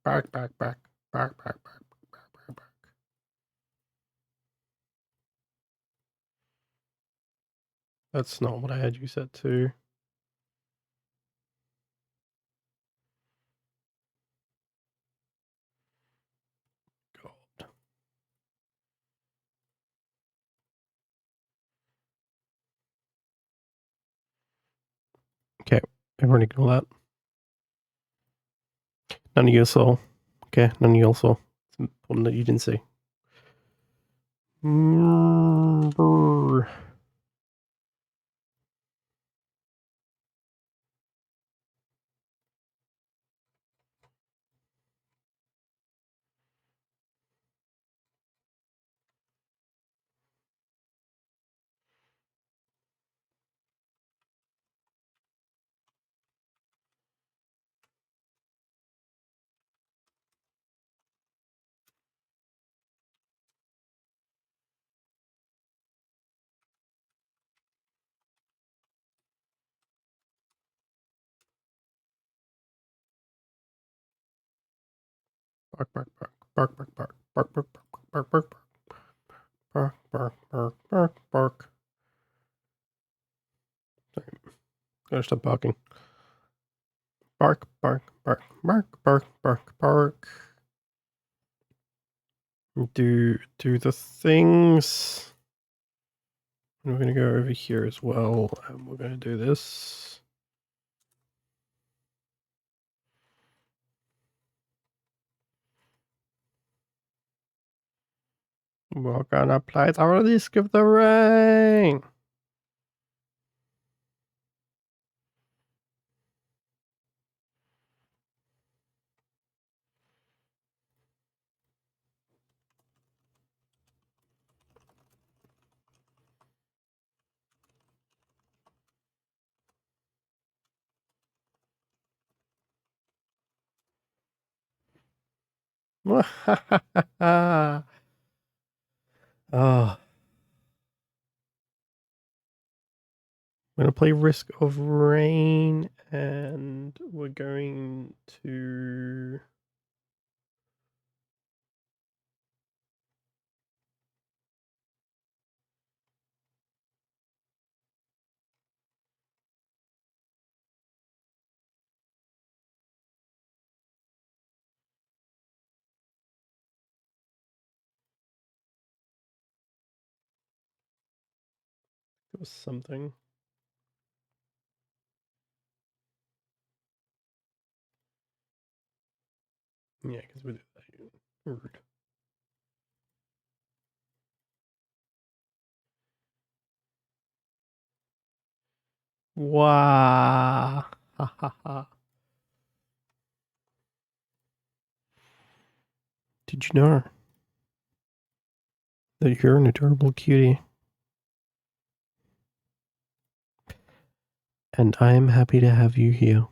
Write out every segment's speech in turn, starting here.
Bark, bark, bark, bark, bark, bark, bark, bark, bark. That's not what I had you set to. God. Okay, everyone ignore that. None of you saw. Okay, none of you saw. It's important that you didn't see. Brr. Bark, bark, bark, bark, bark, bark, bark, bark, bark, bark, bark, bark, bark, bark, bark, bark. Sorry, gotta stop barking. Bark, bark, bark, bark, bark, bark, bark. Do the things. And we're gonna go over here as well, and we're gonna do this. We're gonna apply our risk of the rain. Oh. I'm gonna play Risk of Rain, and we're going to. It was something. Yeah, because we did that. Rude. Wow. Ha ha ha. Did you know that you're an adorable cutie? And I am happy to have you here.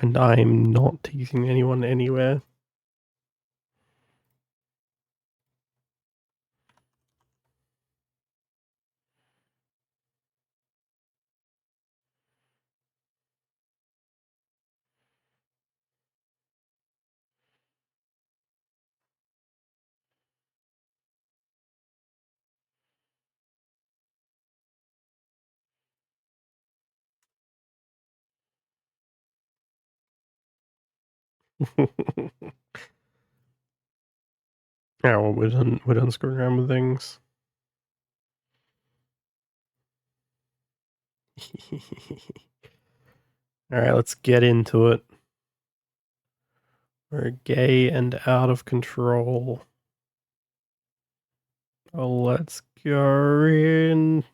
And I'm not teasing anyone anywhere. Yeah, well, we're done screwing around with things. Alright, let's get into it. We're gay and out of control. Oh, let's go in.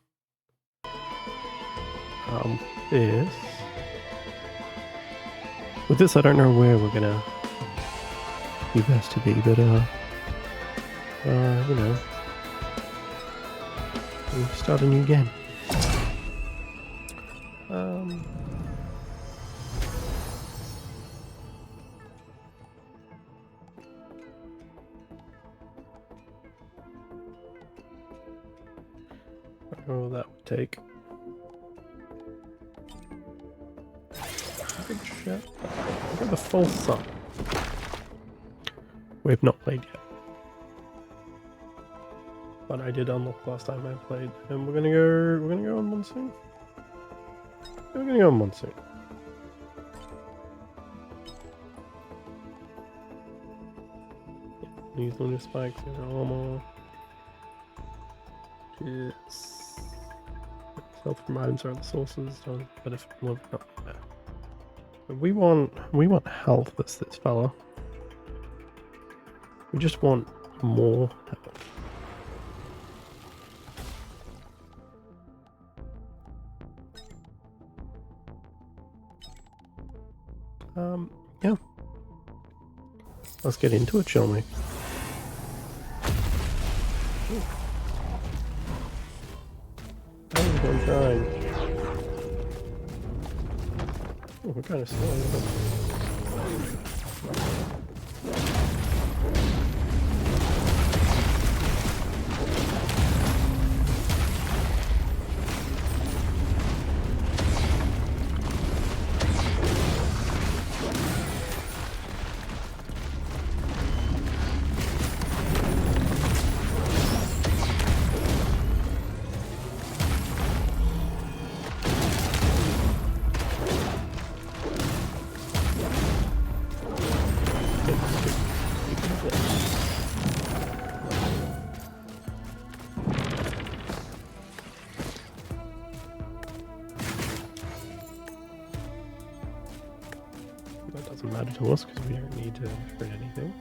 This. With this, I don't know where we're gonna be best to be, but, you know, we'll start a new game. Oh, that would take. Good shit. Look at the full sun. We've not played yet. But I did unlock last time I played. And we're gonna go on monsoon. We're gonna go on monsoon. Yeah, use lunar spikes in armor. Yes. Health from items or other sources, but if well, not there. But we want health as this fella. We just want more health. Yeah. Let's get into it, shall we? Oh, one trying. Oh, we're kind of slow. That doesn't matter to us because we don't need to print anything.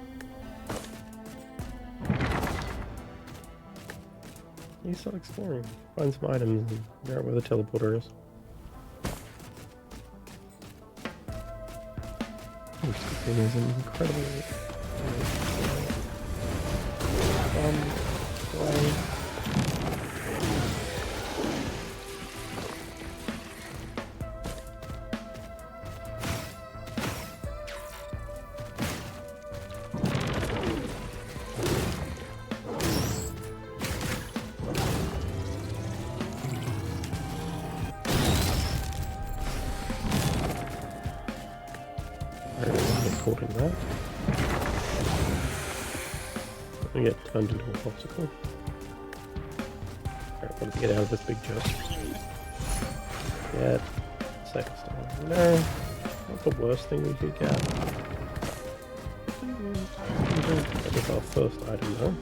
You start exploring, find some items, and figure out where the teleporter is. This thing is incredibly play. Caught in that. I get turned into a popsicle. Alright, let's get out of this big jump. Get second star. No, not the worst thing we could get. That is our first item though.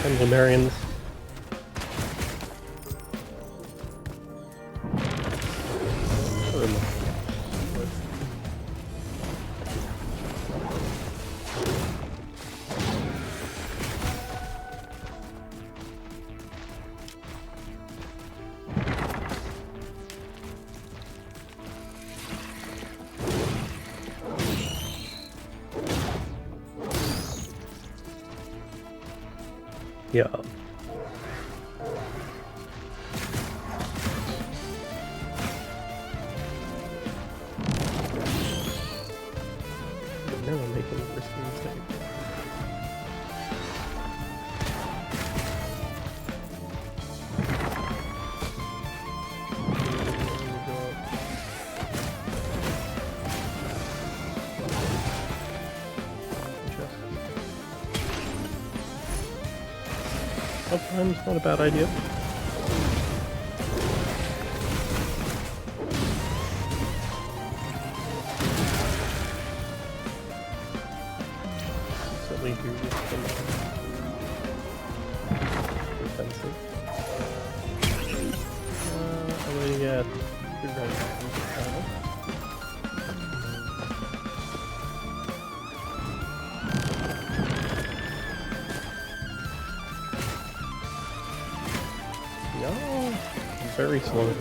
And Lemurians. Yeah. Now I'm making a risky mistake. Sometimes not a bad idea. Certainly do with some defensive. I'm gonna get 2 range. No, very slow.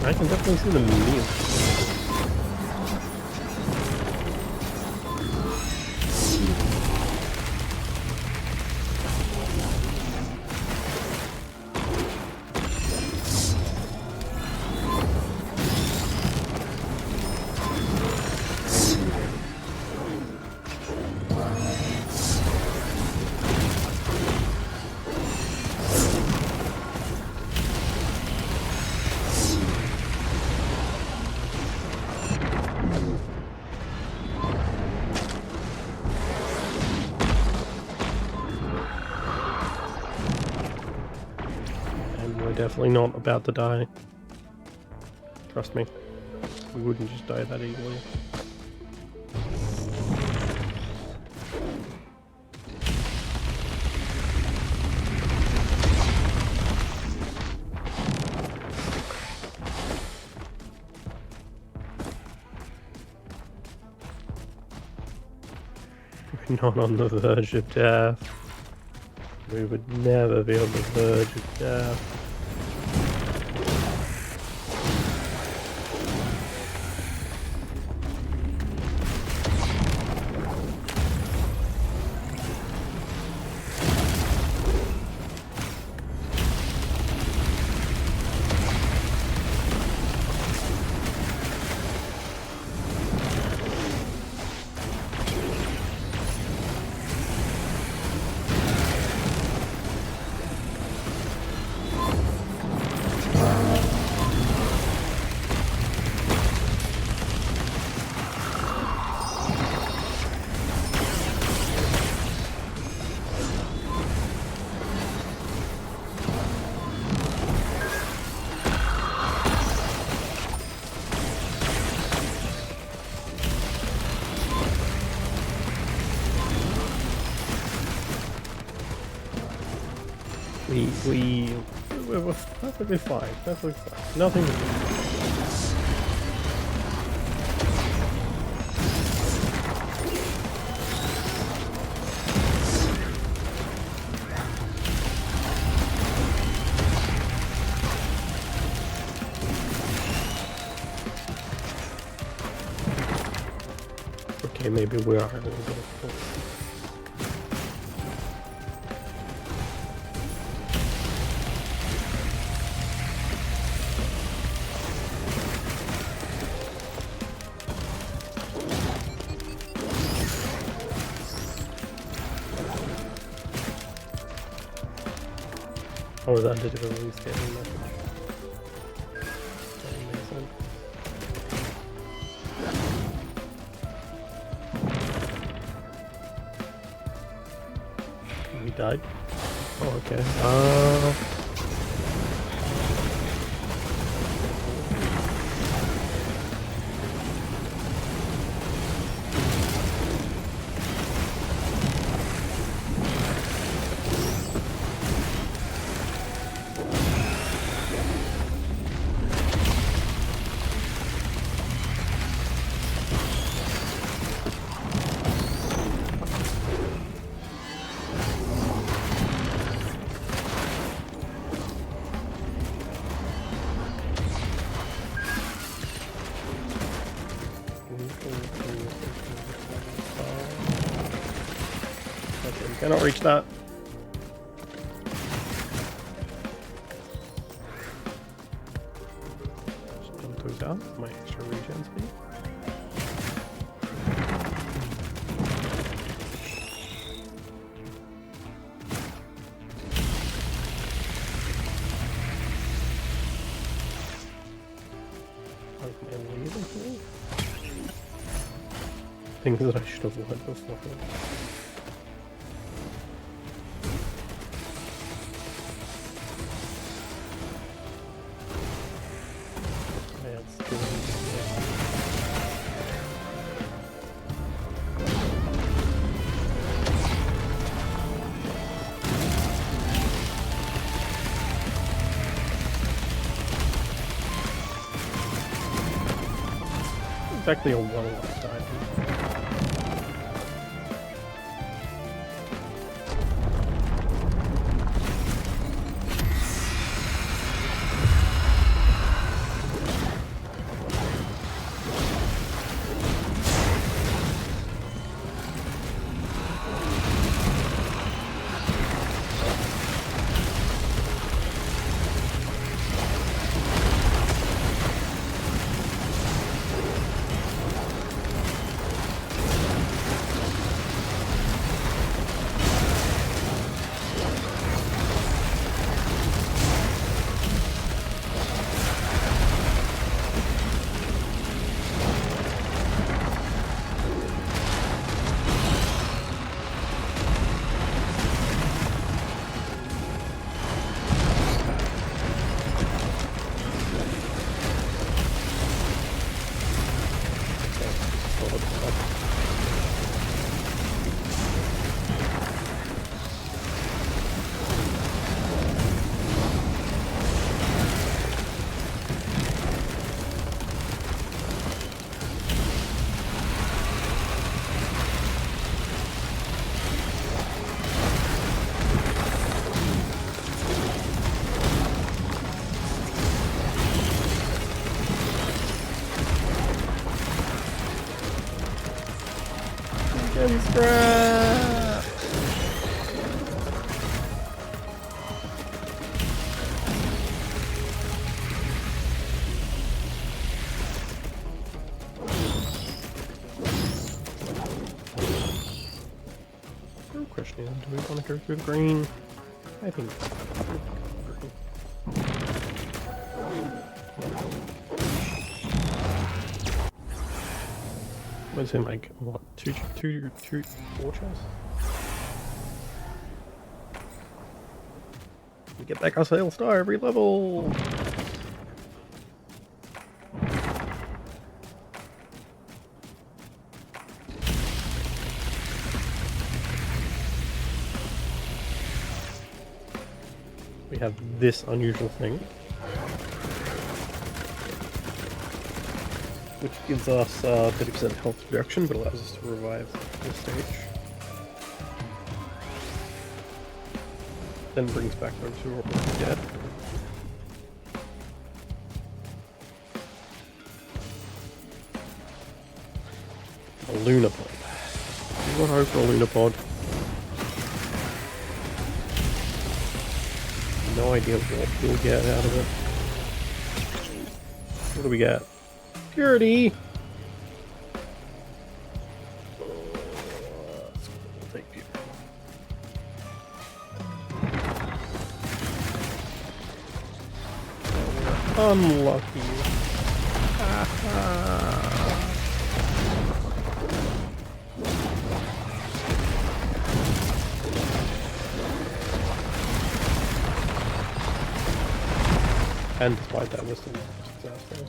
I can definitely see the meme. Definitely not about to die. Trust me. We wouldn't just die that easily. We're not on the verge of death. We would never be on the verge of death. We're perfectly fine, perfectly fine. Nothing to do. Okay, maybe we are a little bit of oh, that did a release getting message. That makes sense. He died? Oh, okay. Cannot reach that. Just dump those out with my extra regen speed. Things that I should have learned before. Yeah, it's exactly a well-liked item. Scrap! No question, do we want to go through the green? I think green. What's in like what? Two, 4 chests? We get back our sail star every level. We have this unusual thing, which gives us 30% health reduction, but allows us to revive this stage. Then brings back those who are already dead. A Lunapod. You want to hope for a Lunapod? No idea what we'll get out of it. What do we get? Purity! We'll take purity. Unlucky. And despite that, we're still successful.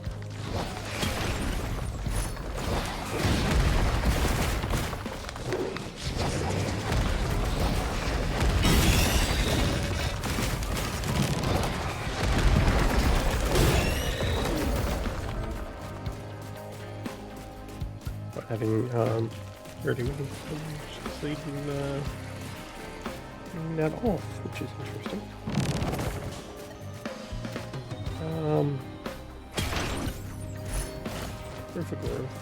But having already leading that off, which is interesting. Perfect growth.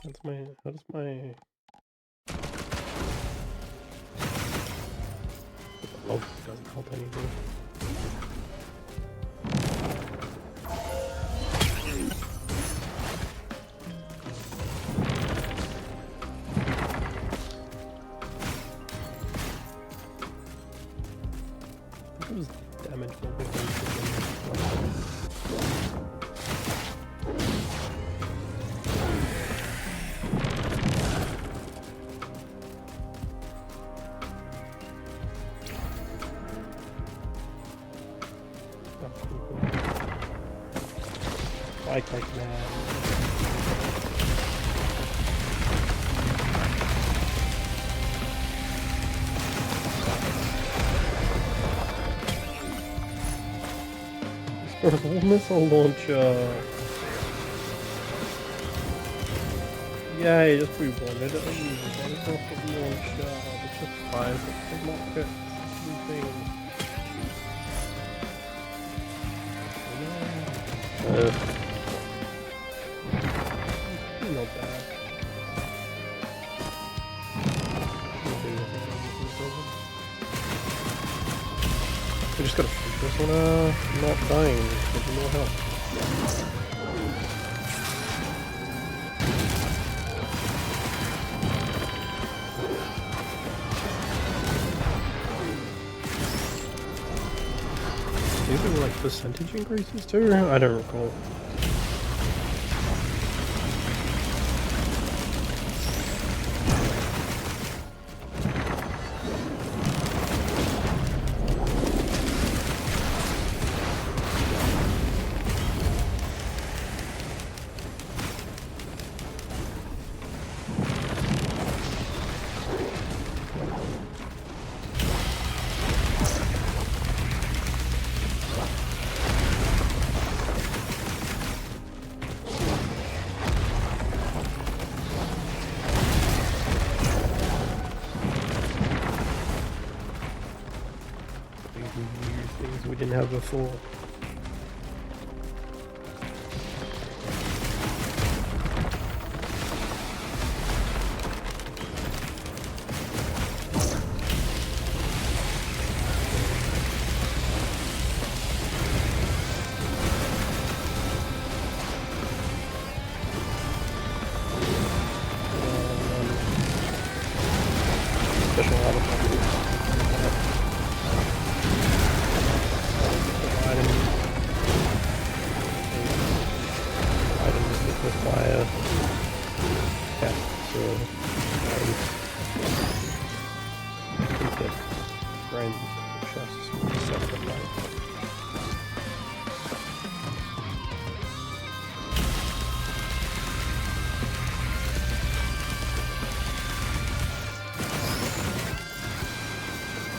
How does my oh, it doesn't help anything. It was damage multiplication. Like man. Purple missile launcher. Yay, just we wanted it. One rocket launcher, which just fires at the rockets. Not bad. We just gotta focus on not dying, getting more help. These are like percentage increases too? I don't recall. Things we didn't have before. Special items require capture get friends chests separate.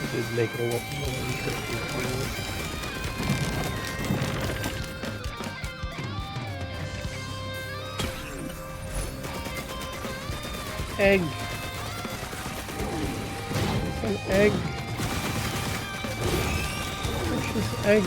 It did make it a lot more interesting. Egg. An egg. Precious egg.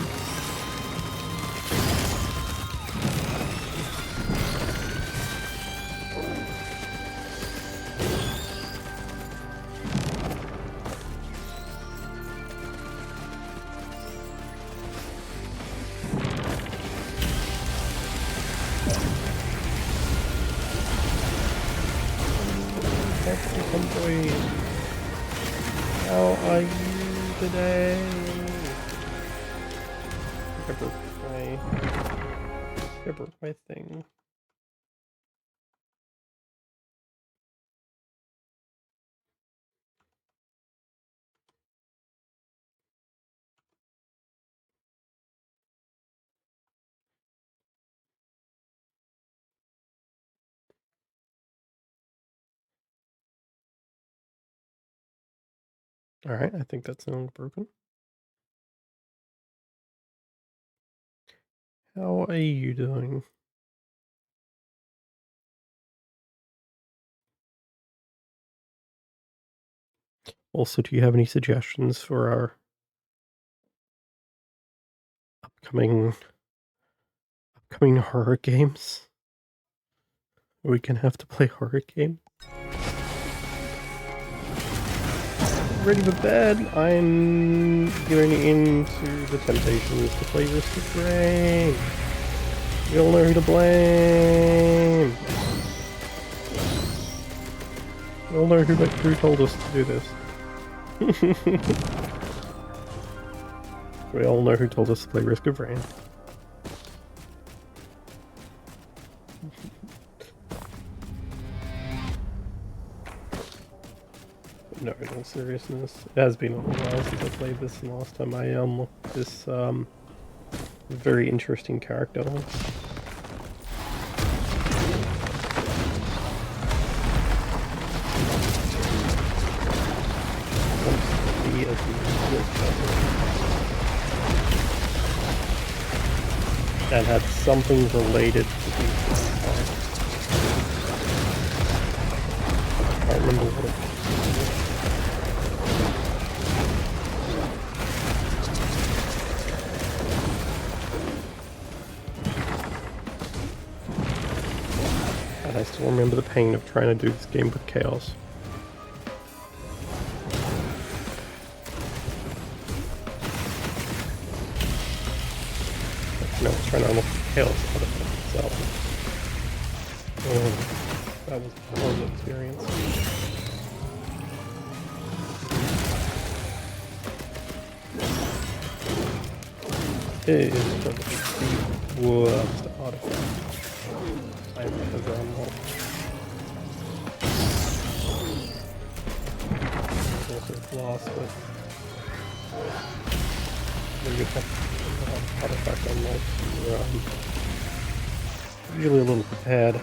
How are you today? I broke my thing. Alright, I think that's no broken. How are you doing? Also, do you have any suggestions for our upcoming horror games? We can have to play horror game. Ready for bed. I'm going into the temptations to play Risk of Rain. We all know who to blame. We all know who told us to do this. We all know who told us to play Risk of Rain. No, in all seriousness, it has been a while since I played this, and last time I unlocked this very interesting character. And had something related to the I can't remember what it was. And I still remember the pain of trying to do this game with chaos. No, I was trying to unlock the chaos out of it itself. Oh, that was a horrible experience. It is probably the worst artifact I've ever unlocked. It's also a glass, but when you have artifact unlocked, you're usually a little prepared.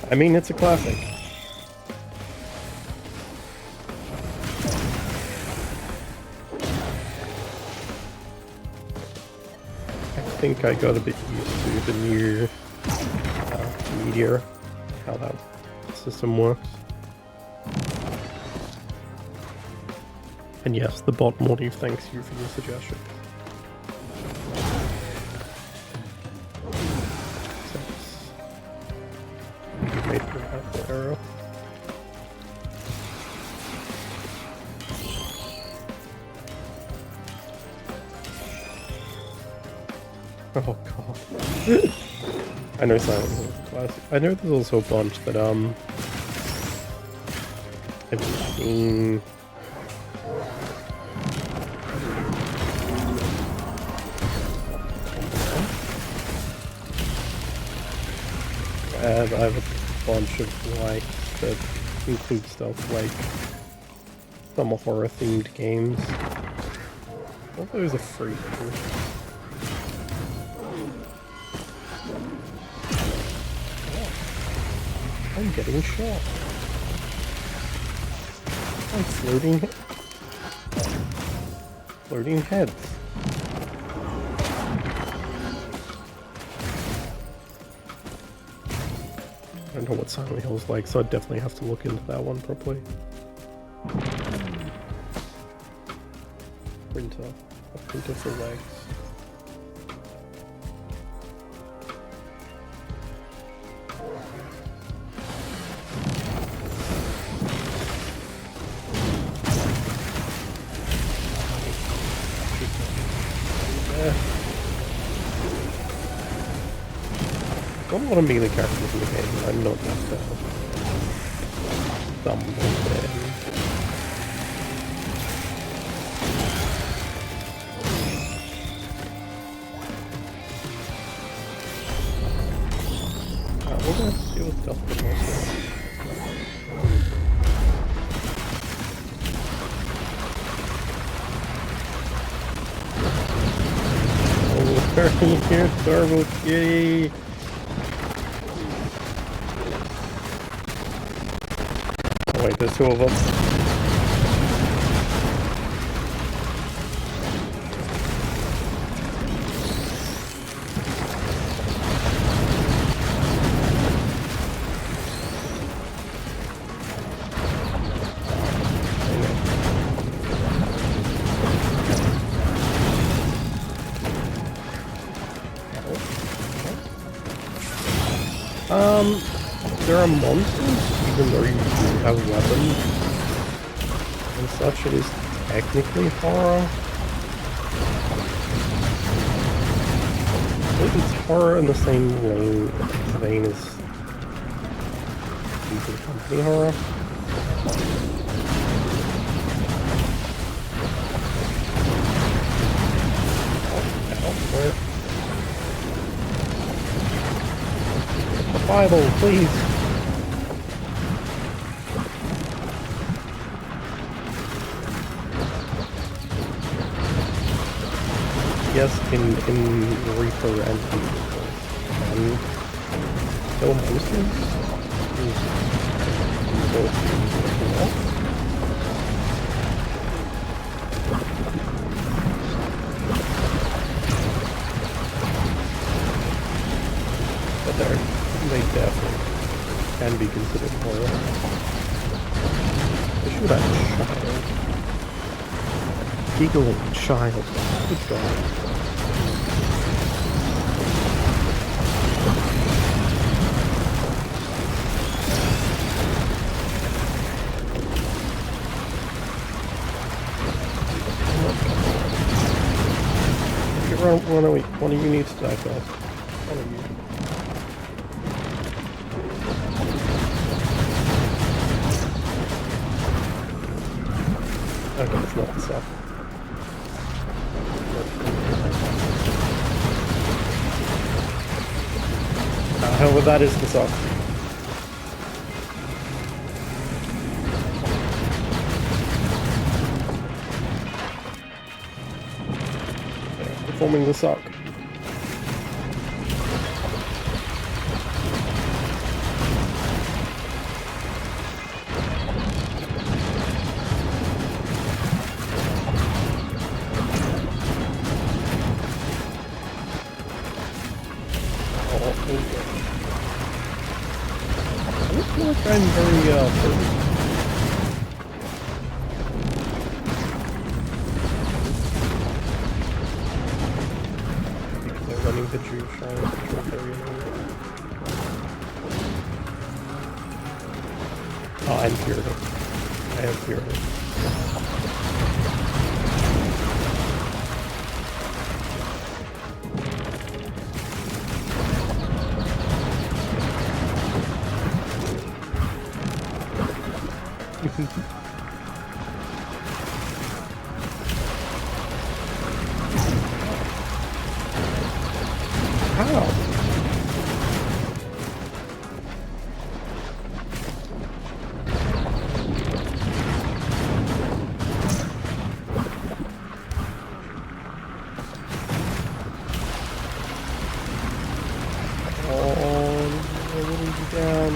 I mean, it's a classic. I think I got a bit used to the new meteor, how that system works. And yes, the bot motive thanks you for your suggestion. Arrow. Oh god. I know Silent Hill is classic. I know there's also a bunch that I've seen. I have a bunch of likes that include stuff like some horror themed games. All those are free. Oh, I'm getting shot. I'm floating heads. I don't know what Silent Hill's like, so I'd definitely have to look into that one properly. Printer. A printer for legs. Got a lot of melee characters in the game, I'm not that dumb with them. We're gonna have to deal with stuff with also. Oh, here, Turbo Kitty! Wait, there's two of them. There are monsters, even though you do have weapons and such. It is technically horror. I think it's horror in the same vein as Secret Company horror. The Bible, please. Yes, in Reaper and kill monsters. But they definitely can be considered horror. They should have a child. Giggling child. Good God. One of you needs to die fast. One of you. Okay, it's not the sock. However, that is the sock. Performing the sock. I feel like I'm very because I'm running the Jew Shrine, which are very annoying. Oh, I'm Purity. I have Purity. How? Oh, I will leave you down.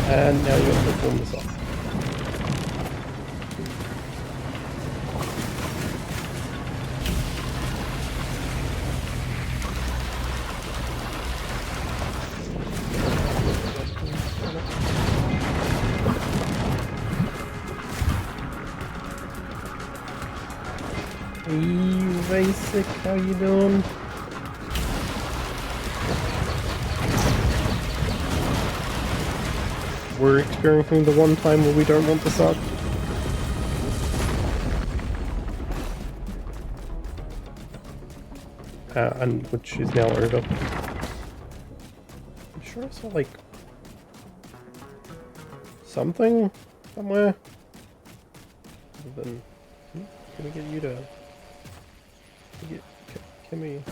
And now you have to perform this off. Hey, basic, how you doing? We're experiencing the one time where we don't want the sock. And which is now over. I'm sure I saw like something somewhere. Then can we get you to can we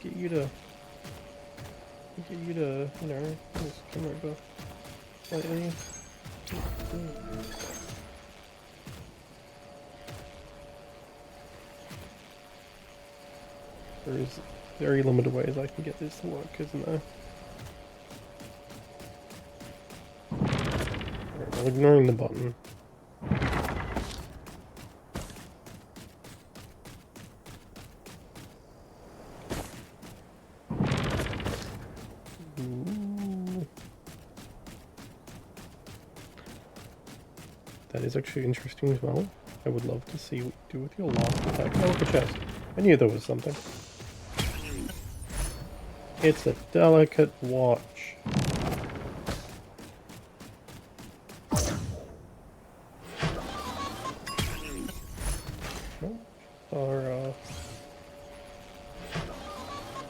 get you to you know, just come over slightly. There is very limited ways I can get this to work, isn't there? Alright, well, ignoring the button. That is actually interesting as well. I would love to see what you do with your last attack. Oh, look, a chest. I knew there was something. It's a delicate watch.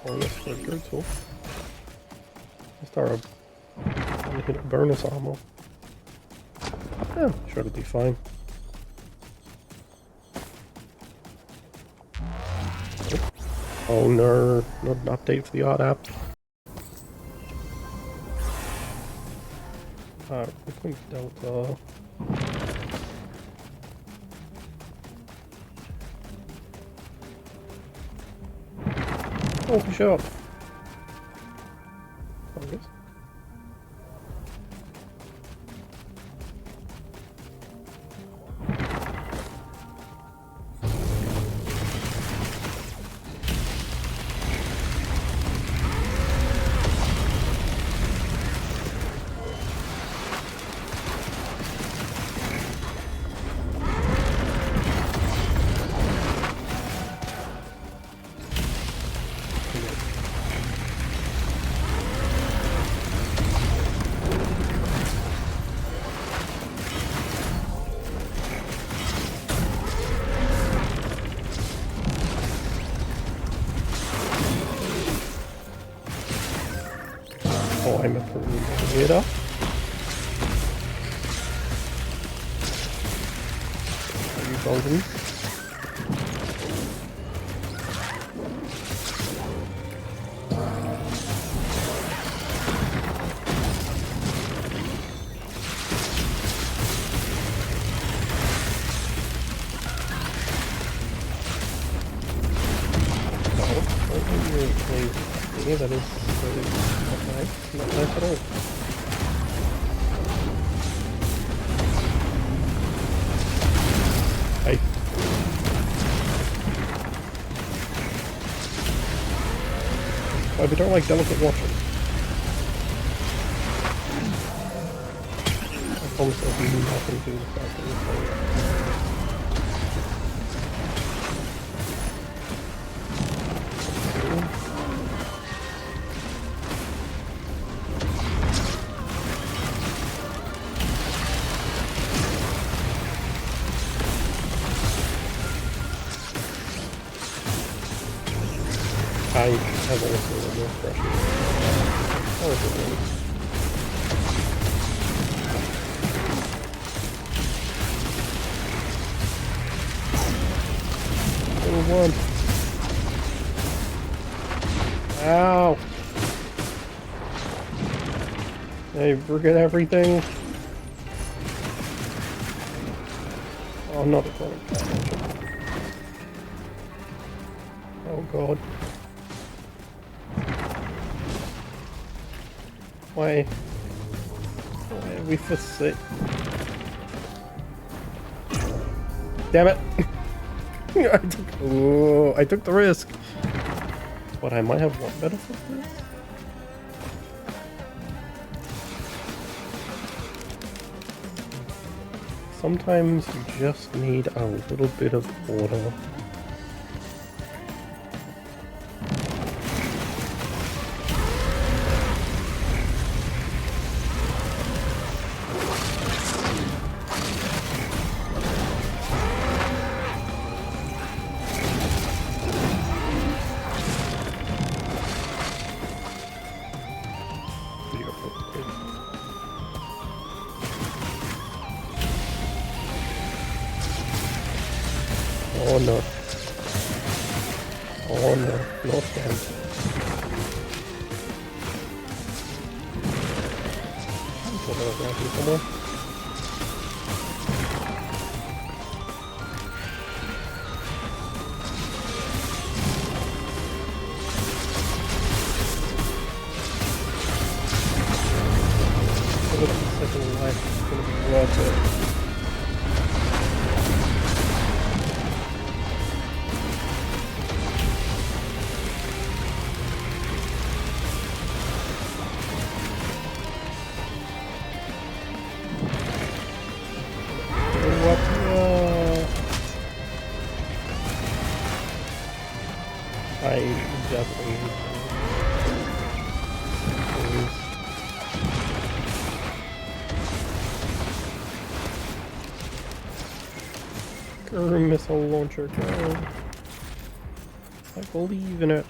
Oh, yes, for a good tool. Just our hit bonus armor. Yeah, sure it'll be fine. Oh no, not an update for the art app. Quick Delta. Oh, for sure. Focus. Oh, I'm a Permeator. Are you golden? Yeah, that is not nice. Not nice at all. Hey. Why we don't like delicate watches? I promise I'll do nothing to the fact that we're I have also a more pressure. Oh, it's okay. Little one. Ow! Hey, forget everything. Oh, not a chronic damage. Oh god. Why are we for sick? Damn it! I took the risk. But I might have one better for this. Sometimes you just need a little bit of order. Oh no. Oh no, not them. I'm sure that was actually someone. I look at the second life, it's gonna be worth it. What? I definitely go missile launcher, go. I believe in it.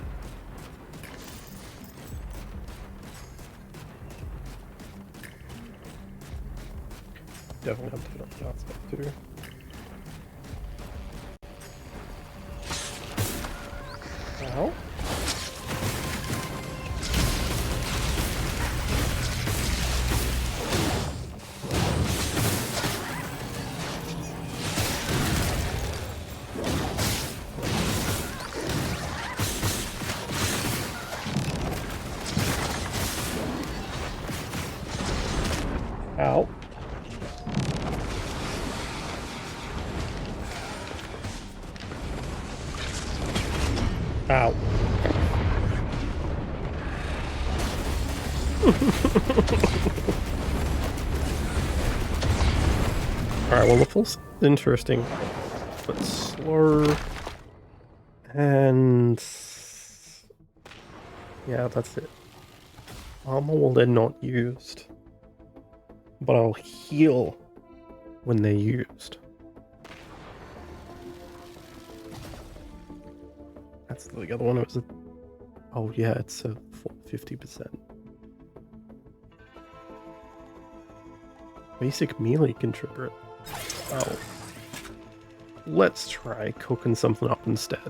Definitely have to put up that stuff too. Ow. Ow. Ow. Alright, well the full's interesting, but slow. And yeah, that's it. Armor well they're not used, but I'll heal when they're used. That's the other one. It was a... Oh yeah, it's a 50%. Basic melee can trigger it. Oh. Let's try cooking something up instead.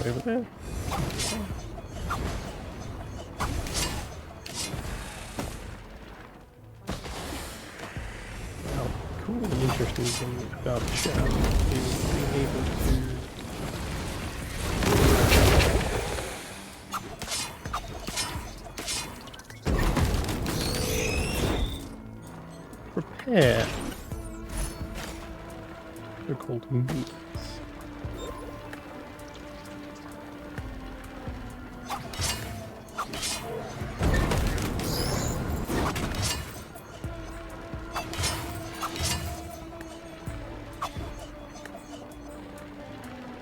Over there. Wow, cool and interesting thing about Shadow is being able to prepare. They're called meats.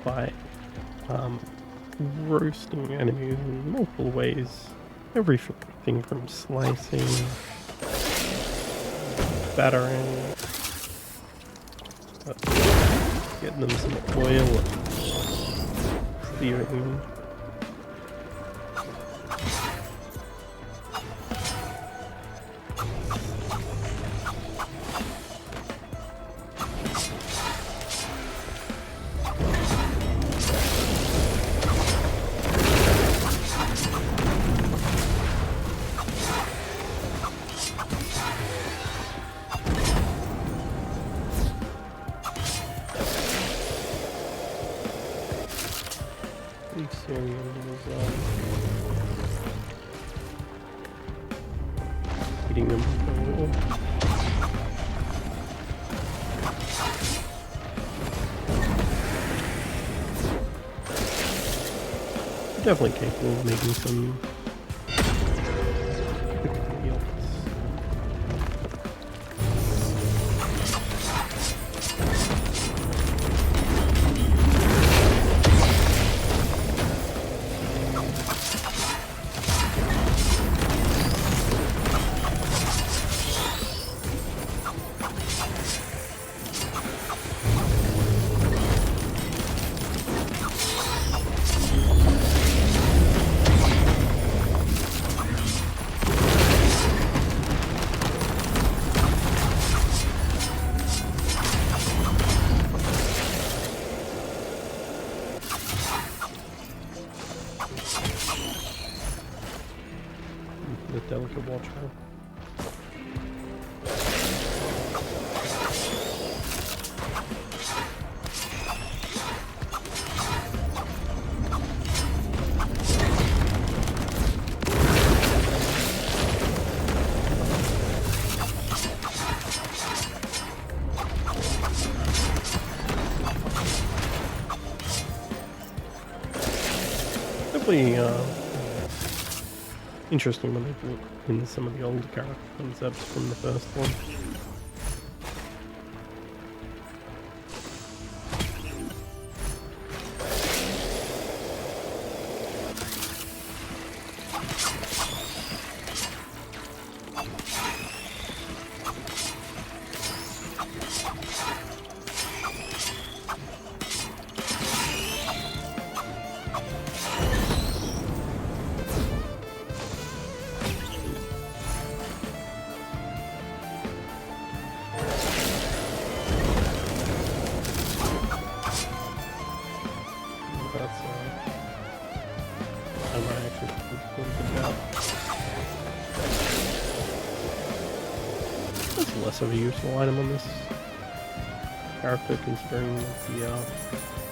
By roasting enemies in multiple ways. Everything from slicing, battering, getting them some oil, searing them. Eating them a little. Definitely capable of making some meals. The delicate watcher. definitely interesting when they brought in some of the older character concepts from the first one. Less of a useful item on this character considering the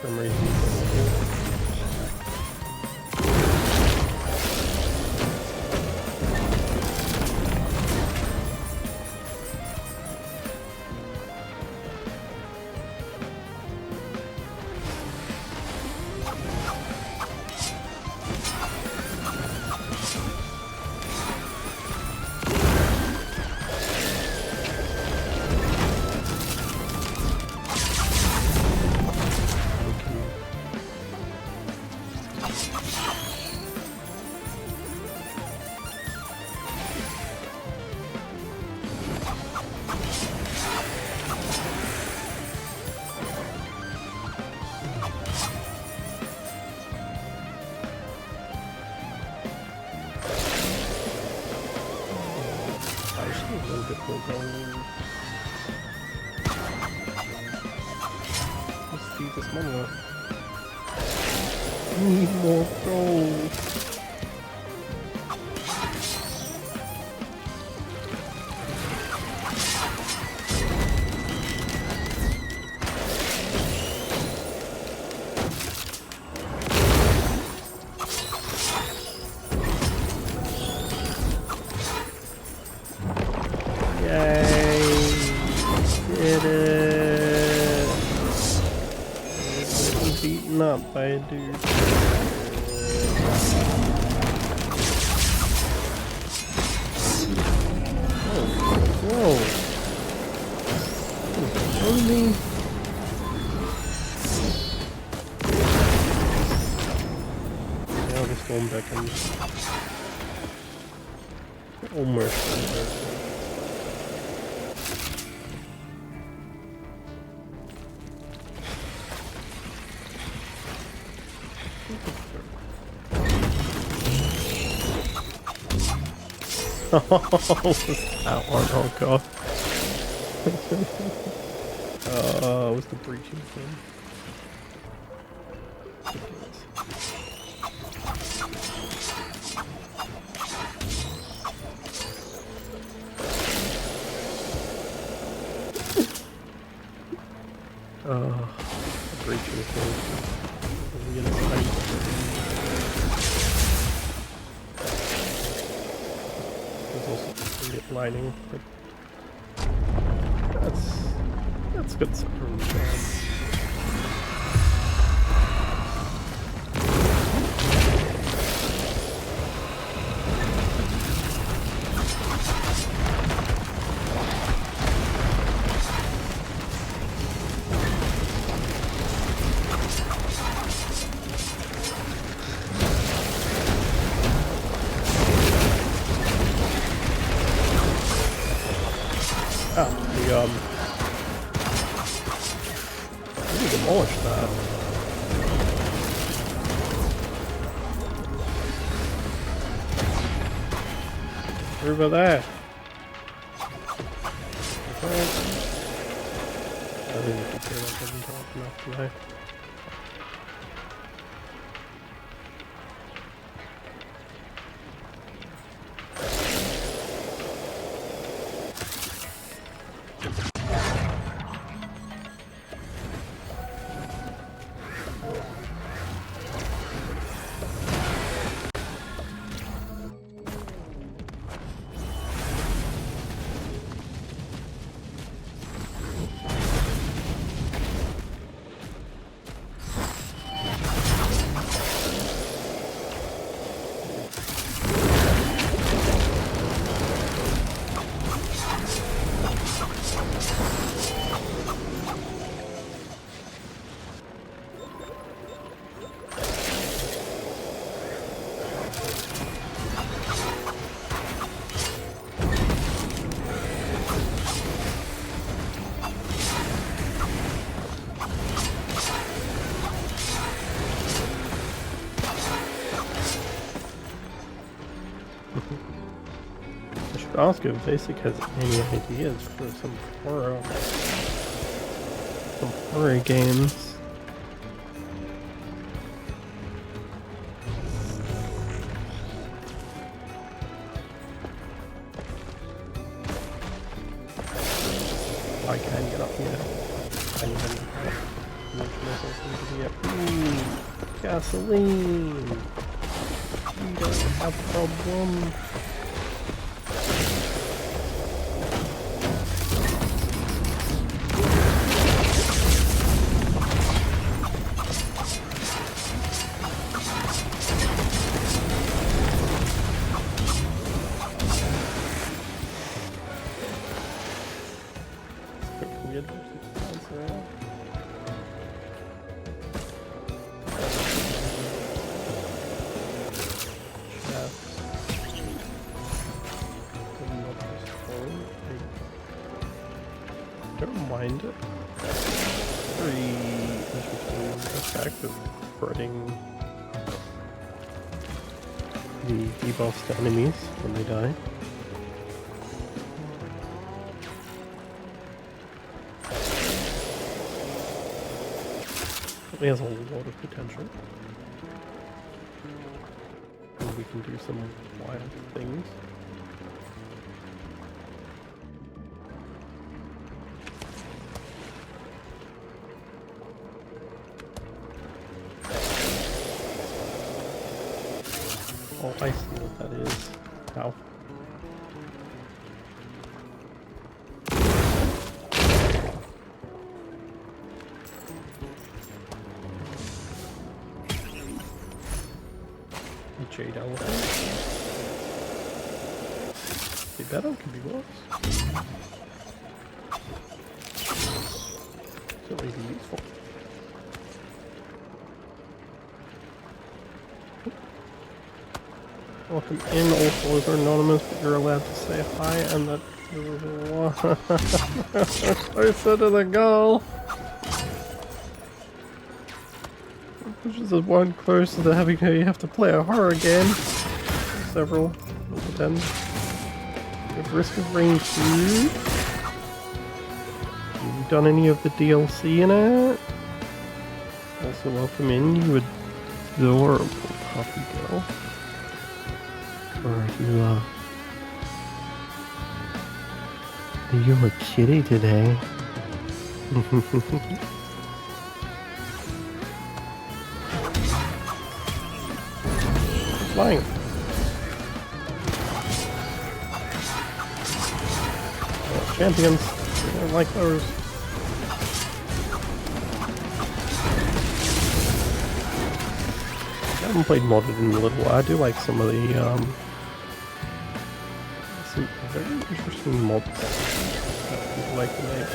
primary use. Let's see this money. Need more gold. Up by a dude. Whoa. Only. Now just going back and almost. Oh, that one, oh god. What's the breaching thing? The breaching thing. Lining, but that's good stuff from the job. We demolished that. Over there. Okay. I think we can say that doesn't talk enough tonight. ask if Basic has any ideas for some horror games. I can get up here. And then gasoline. We don't have a problem. Don't mind it. Very interesting effect of spreading the debuffs to enemies when they die. It has a lot of potential. And we can do some wild things. Oh, I see what that is. Ow. A jade elephant. Be better, could be worse. Certainly be useful. Welcome in, all floors are anonymous, but you're allowed to say hi, and that closer to the goal. Which is one closer to having you have to play a horror game. Several, but then with Risk of Rain 2. Have you done any of the DLC in it? Also welcome in, you adorable puppy girl. Are you a kitty today? Flying. Oh, champions. I don't like those. I haven't played modded in a little while. I do like some of the some very interesting mods that people like to make,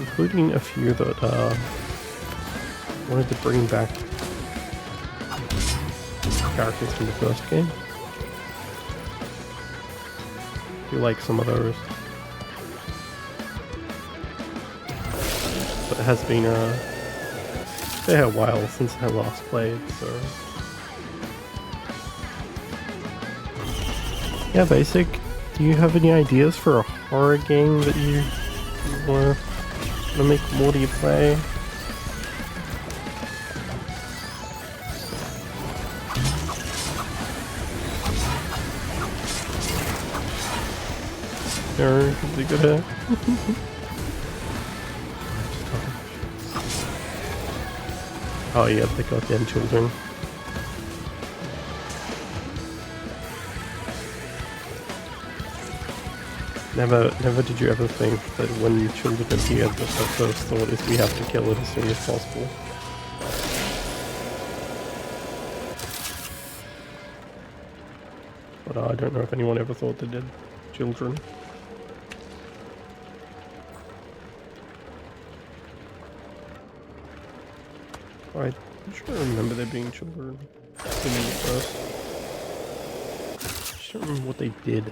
including a few that wanted to bring back characters from the first game. I do like some of those, but it has been a while since I last played, so yeah. Basic, do you have any ideas for a horror game that you want to make more to play? Sure, is it good? Oh yeah, they got the children. Never did you ever think that when children appear, that the first thought is we have to kill it as soon as possible. But I don't know if anyone ever thought they did children. I'm sure I remember there being children in the first. I just don't remember what they did.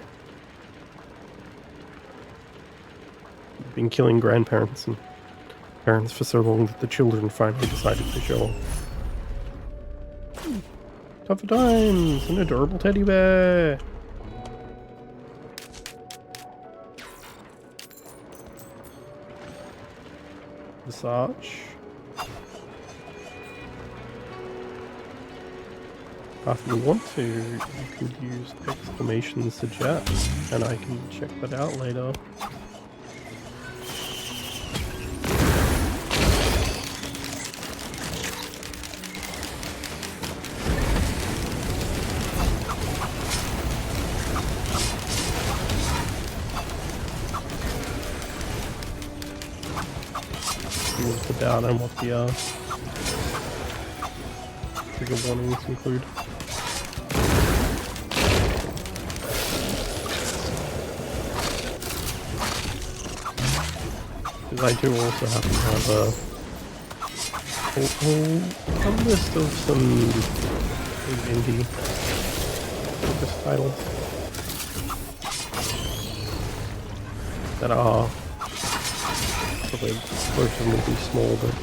They've been killing grandparents and parents for so long that the children finally decided to show up. Tough times! An adorable teddy bear! Visage. If you want to, you could use exclamation suggest, and I can check that out later. What's about and what the trigger warnings include. Because I do also have to have a list of some indie focus titles that are probably most of them will be small, but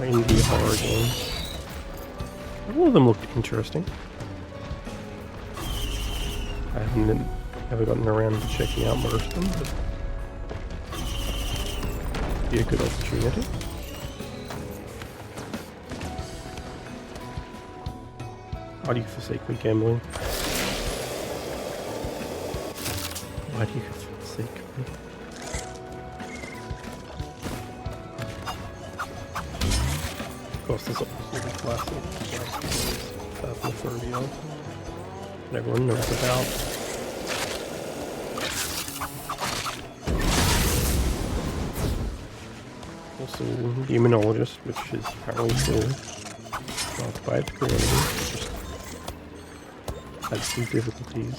indie horror games. All of them look interesting. I haven't ever gotten around to checking out most of them, but be a good opportunity. Why do you forsake me, gambling? Why do you forsake me? Of course, there's obviously the classic Phasmophobia that everyone knows about. Also, the Immunologist, which is apparently still marked by its creator, just had some difficulties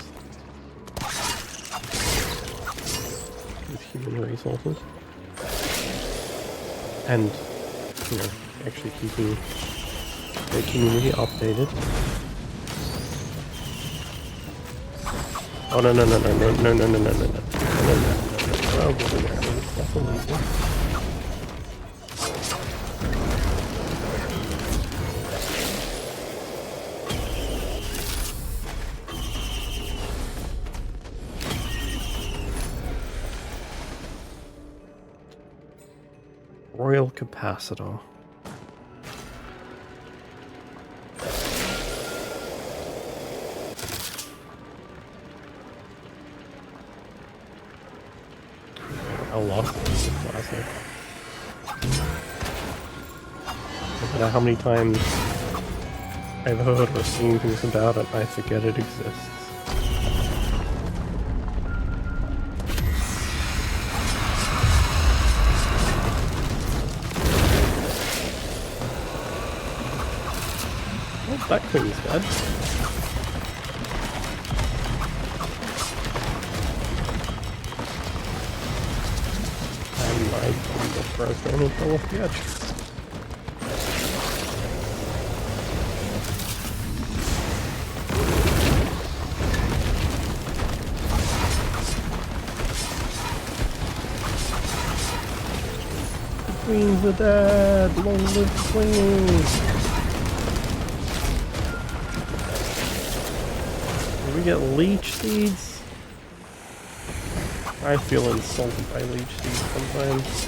with human resources. And, you know, actually keeping the community updated. Oh no no no no no no no no no no no no no that's illegal. Royal Capacitor. I lost this classic. No matter how many times I've heard or seen things about it, I forget it exists. Oh, that thing's dead. And I just broke down and fell off the edge. The queens are dead! Long live the queens! We get leech seeds? I feel insulted by leech seeds sometimes.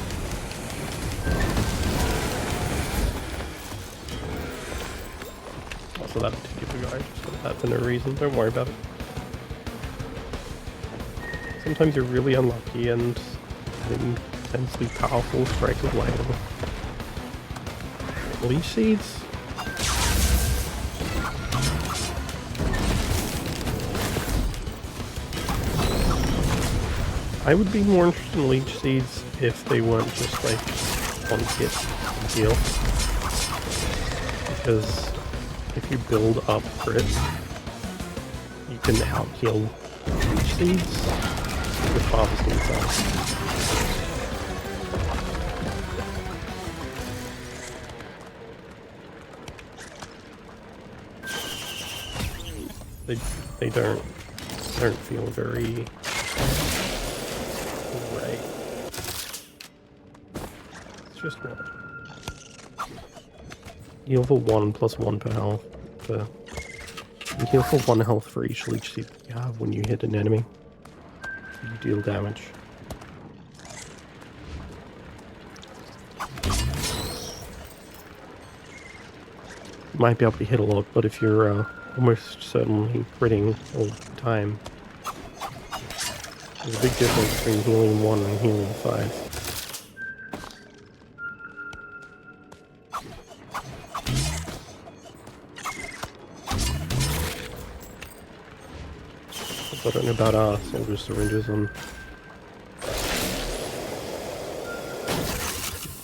Also, that particular guy just got that for no reason. Don't worry about it. Sometimes you're really unlucky and an intensely powerful strike of lightning. Leech seeds? I would be more interested in leech seeds if they weren't just like one hit deal. Because if you build up crit, you can out-heal leech seeds with harvesting cells. They don't feel very right. It's just one. Heal for 1 plus 1 per health. You heal for 1 health for each leech seed you have when you hit an enemy. You deal damage. You might be able to hit a lot, but if you're almost certainly critting all the time, there's a big difference between healing 1 and healing 5. I don't know about soldier syringes on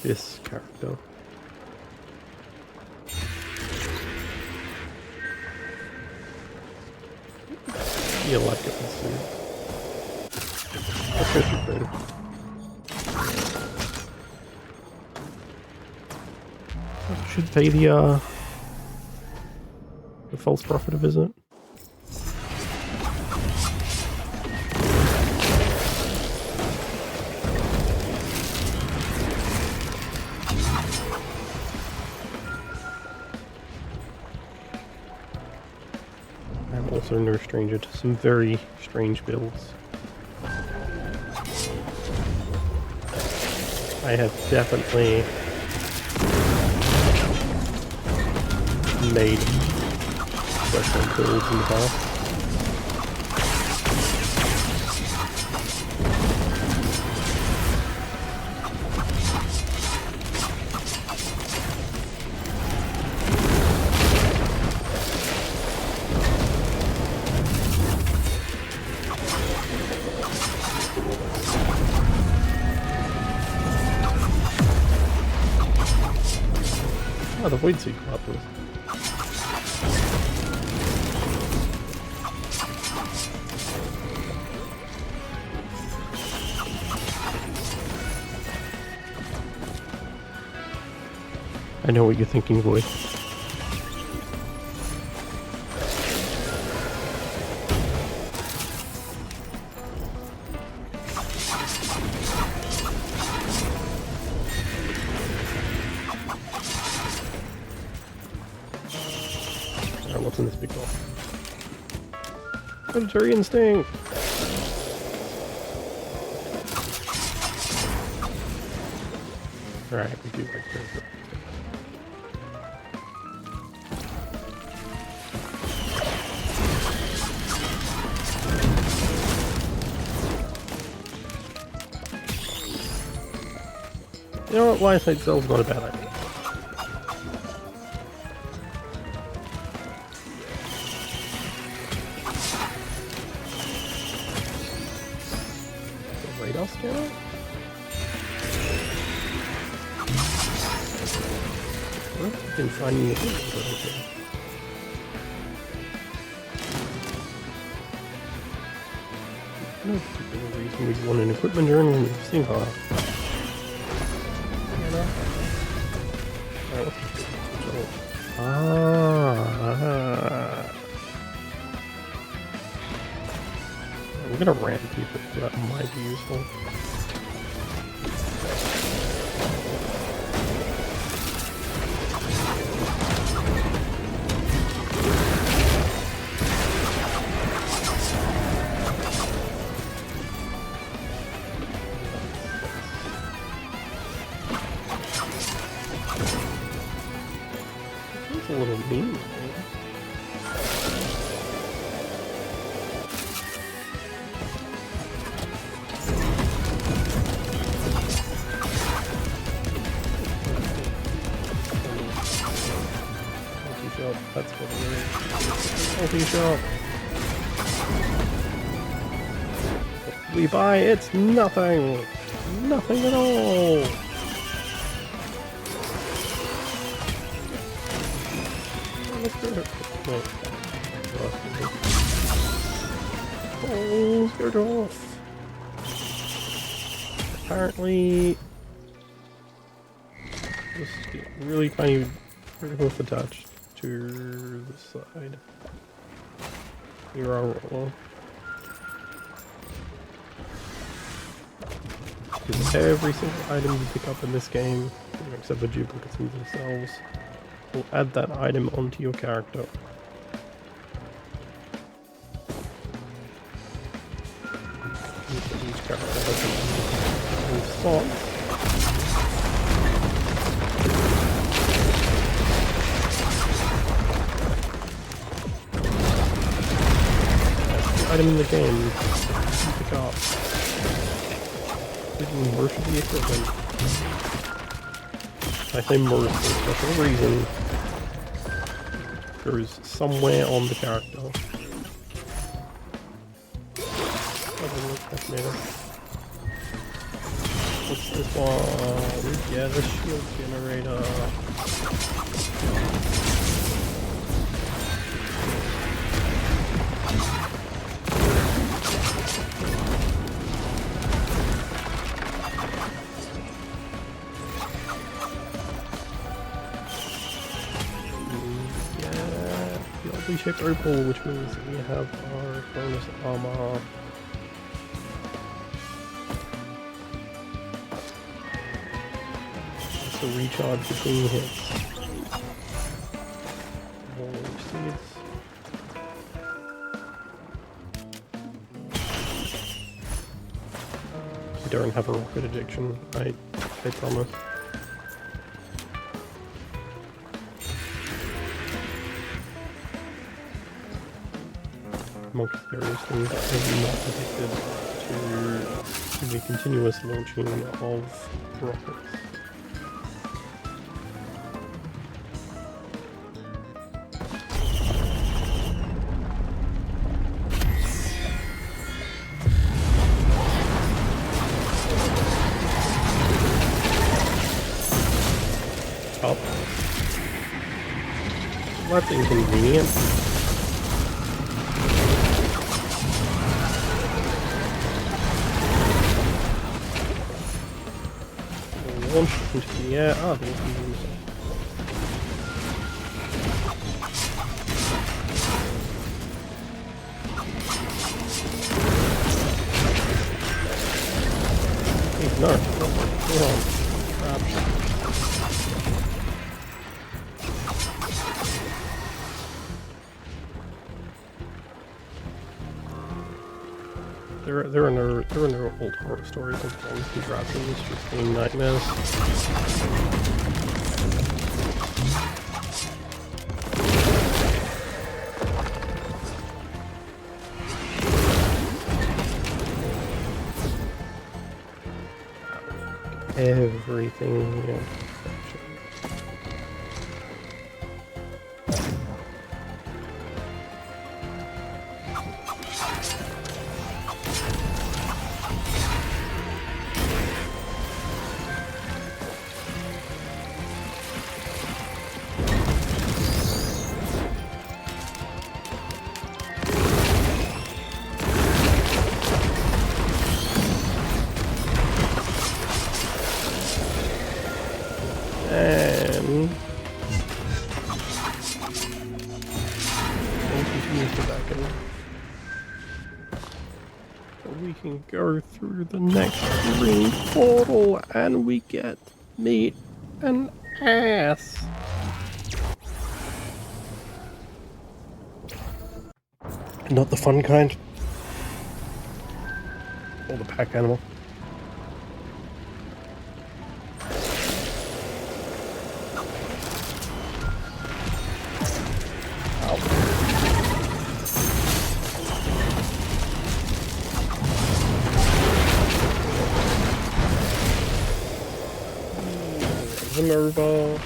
this character. Yeah, like it. Let's see. Let's go through creative. Should pay the false prophet a visit. I'm also no stranger to some very strange builds. I have definitely made special builds in the past. Oh, the void seed cloppers. I know what you're thinking, Void. What's in this big ball? Predatory instinct! Alright, we do like this. You know what? Light Cell's not a bad idea. Radar scanner? Well, I can find you the no particular reason we'd want an equipment journal in the steam file. I'm gonna ram people, so that might be useful. It's a little mean. That's what it is. Multi-shot. We buy, it's nothing! Nothing at all! Let's go. Oh, scared off. Apparently, just get really tiny hoof attached to the side. Here are roll. Because every single item you pick up in this game, except the duplicates themselves, will add that item onto your character. Each character has an slots. item in the game. Pick up. Freaking mercy the equipment. I say mercy for some reason. There is somewhere on the character. What's this one? Yeah, the shield generator. Shaped opal, which means we have our bonus armor. So recharge between hits. More seeds. We don't have a rocket addiction, I promise. Amongst various things, I'm not addicted to the continuous launching of rockets. Oh. That's inconvenient. Launch into the air. Ah, they can use it. Hey, no, hold on. There are no old horror stories of zombie contraptions just being nightmares. Everything, yeah. And continue to back in. So we can go through the next green portal and we get meat and ass. Not the fun kind. Or the pack animal. Over.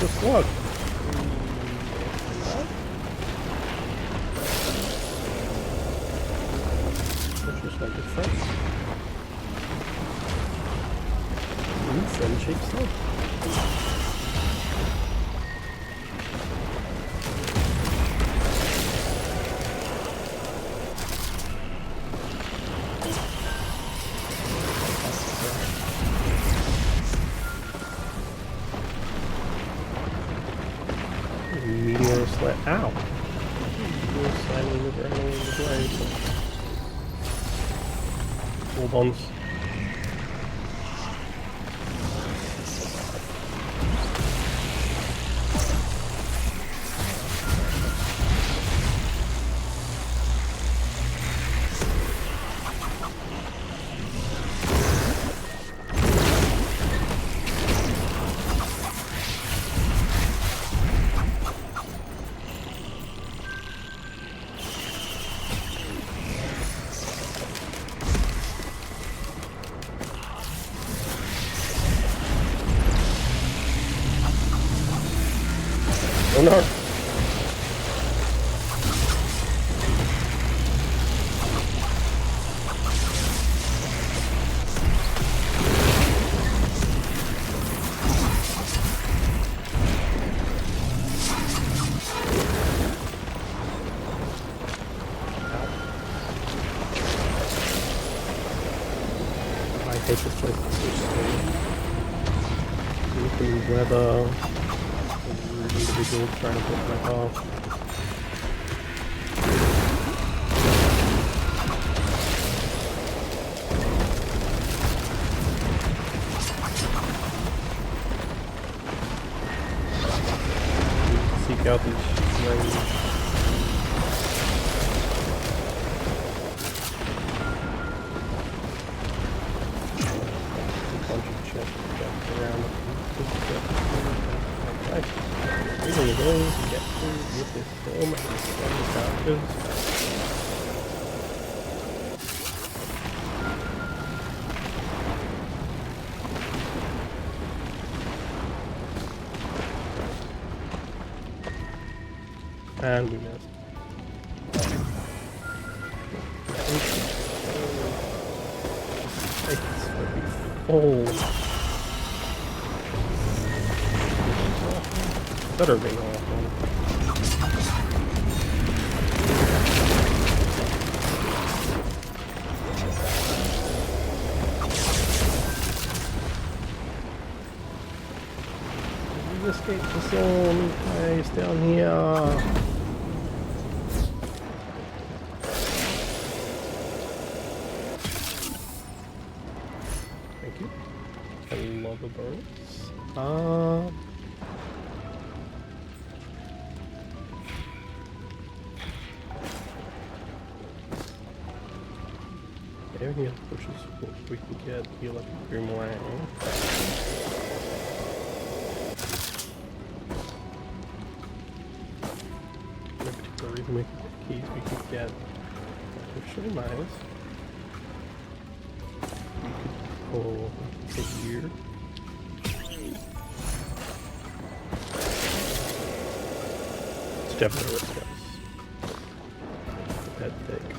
Just what? Just like a friend. Friendship stuff. Meteor slat. Ow! Meteor slamming the ground in the blade. Hold on. Oh no! I hate this place. It's so slow. Looking weather. Individual trying to put my off. Seek out these range. A bunch of chests around. Really going to get through with this so many characters. And we missed. It's full. Better be awful. We escaped the storm. Guys, down here. Thank you. I love the birds. Any other pushes we can get heal up Boomerang. No particular reason we can get keys we could get. Which are nice. We could pull a here. It's definitely worth it, guys. Head take.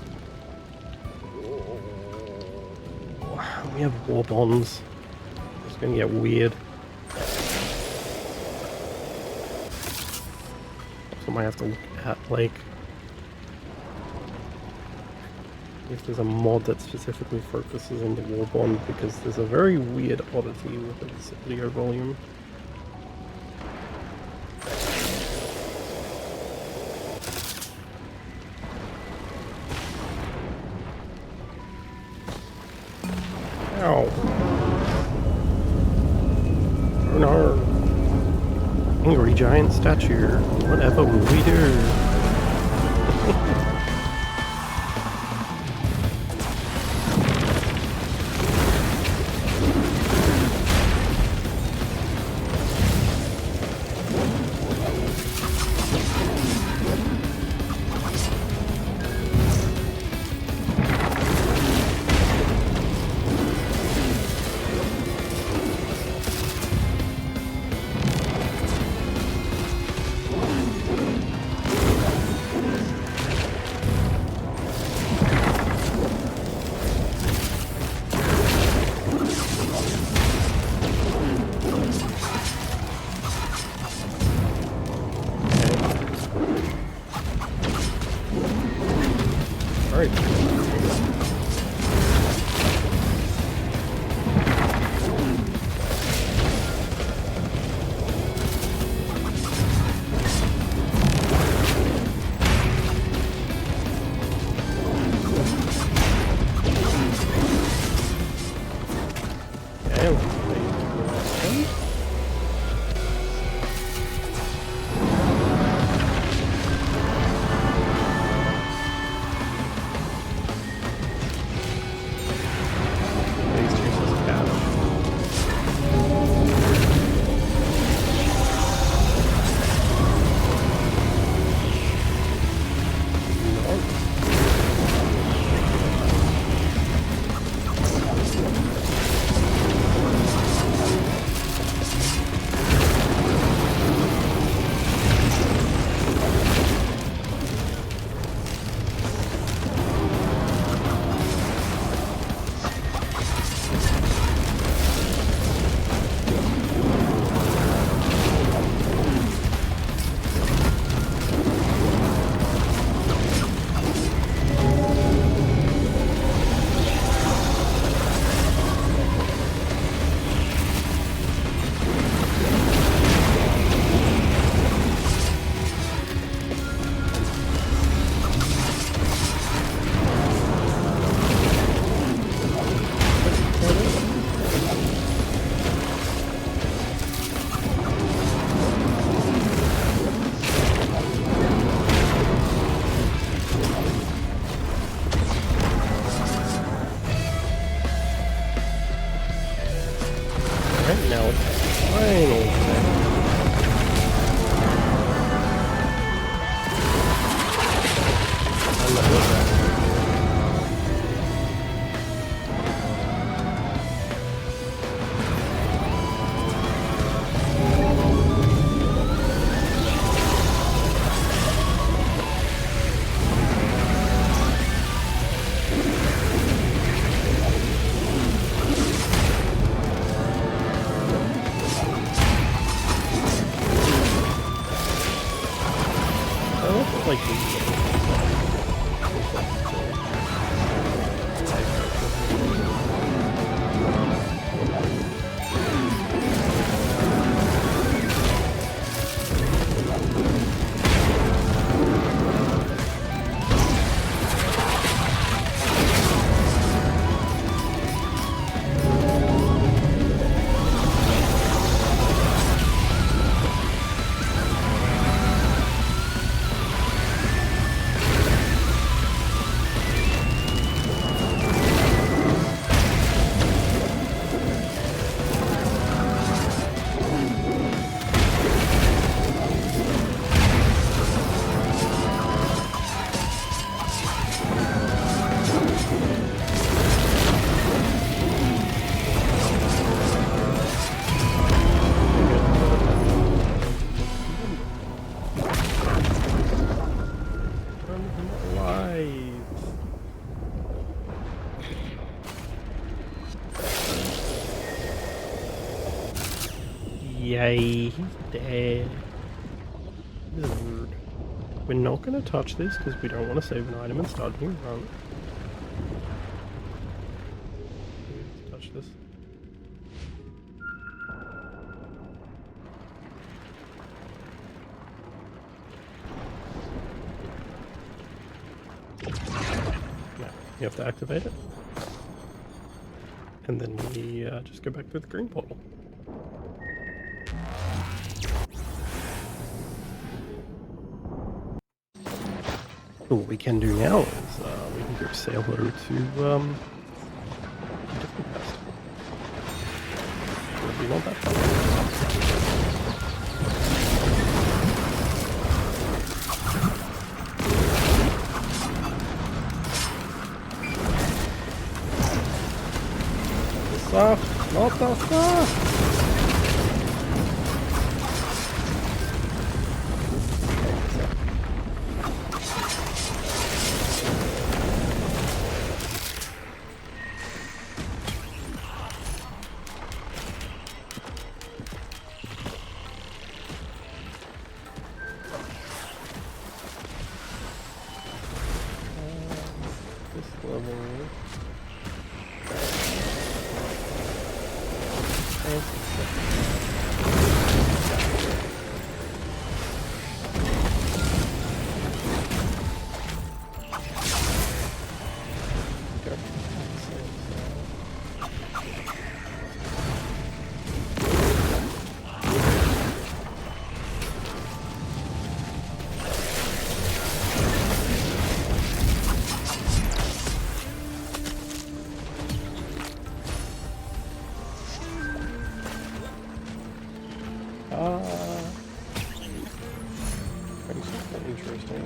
We have war bonds. It's gonna get weird. So I might have to look at like if there's a mod that specifically focuses on the war bond, because there's a very weird oddity with its audio volume. Ow. Oh no. Angry giant statue. Whatever will we do? Alright. love it, like yay, he's dead. This is rude. We're not going to touch this because we don't want to save an item and start a new run. Let's touch this. No, you have to activate it. And then we just go back through the green portal. So what we can do now is we can go sail over to a different festival. Maybe not that far. Stuff, not that stuff. Interesting.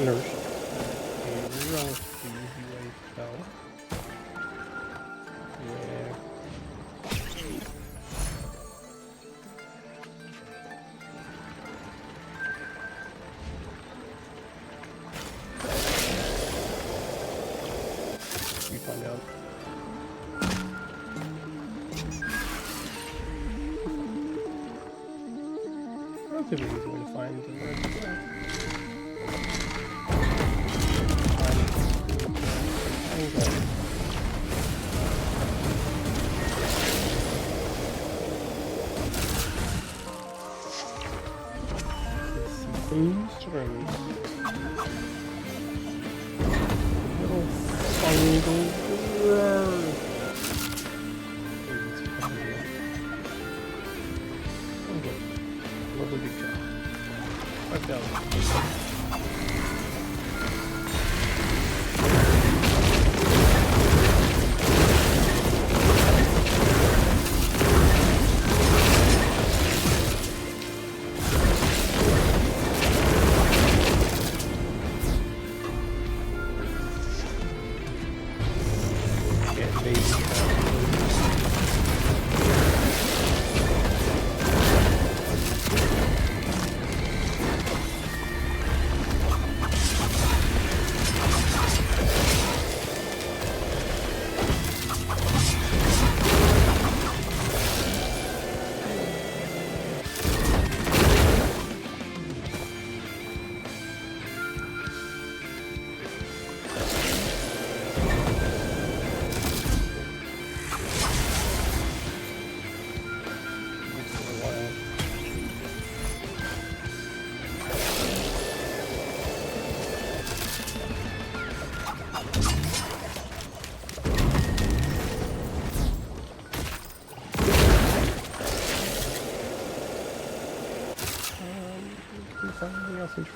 Nurse. A relatively easy way to tell. Yeah. You find out. Relatively easy way to find the red. Strings. Little fungal. Lovely big job. 5,000.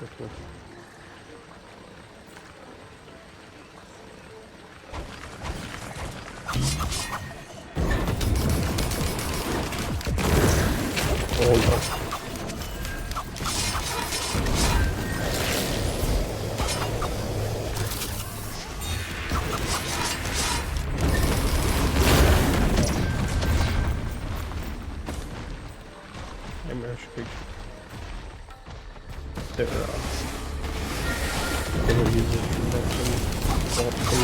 quickly. Oh no. Nightmarish creature. They're gonna use it for nothing. Not for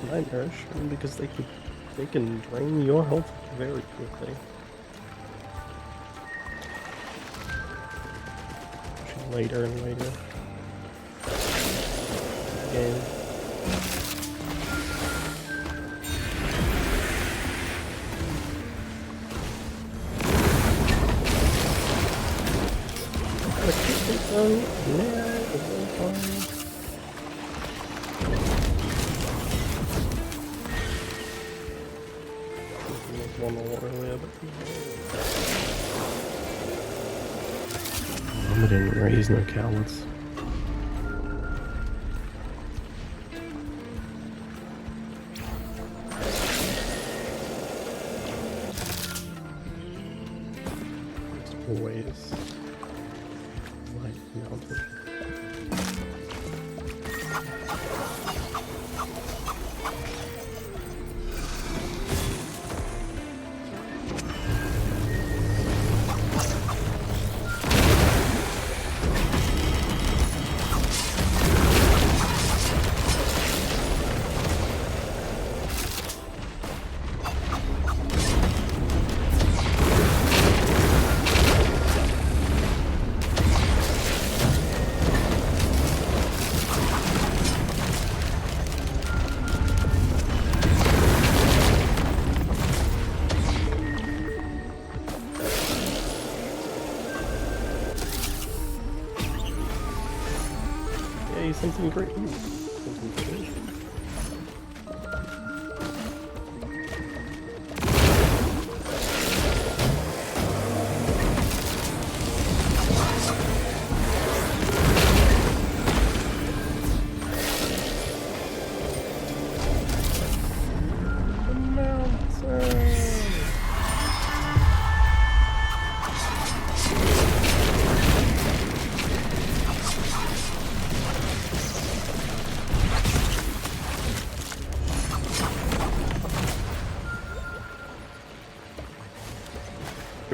nightmarish because they can drain your health very quickly. Later and later. Game. I didn't raise no cowards. There's always light mounted. Something great. Ooh, something great.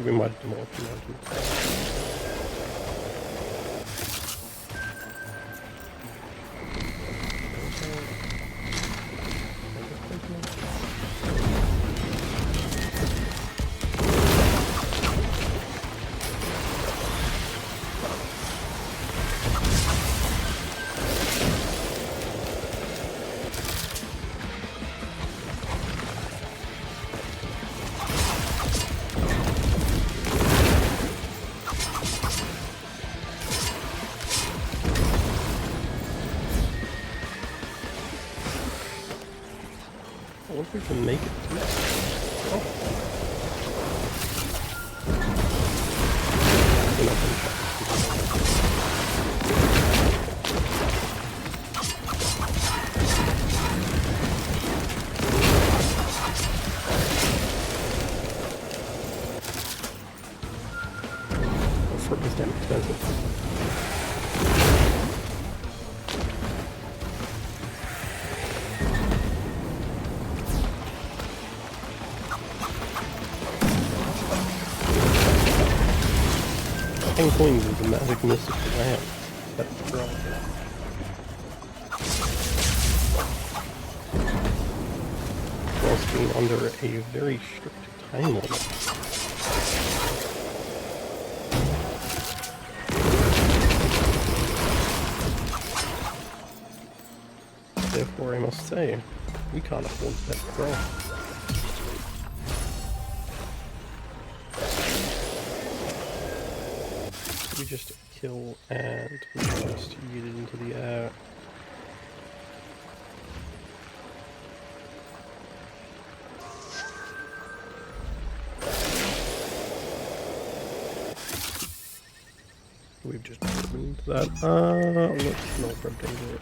We might have more if you want to. I wonder if we can make it too. Oh. Fruit is damn expensive. Coins is a magic mystic lamp. That's the problem. Whilst being under a very strict time limit. Therefore, I must say, we can't afford that throw. we just kill and we just yeet it into the air? We've just driven into that. Let's not rotate it.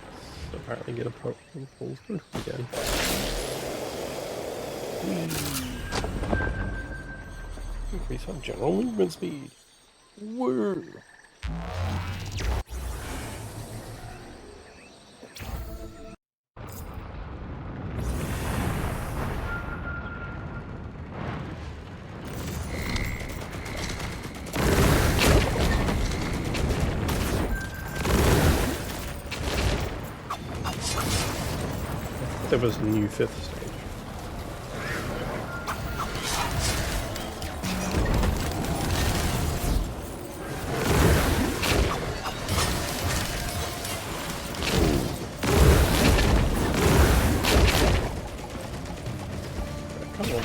Apparently get a Pokemon full good again. Increase our general movement speed. Whoa! There was a new 5th stage. Come on.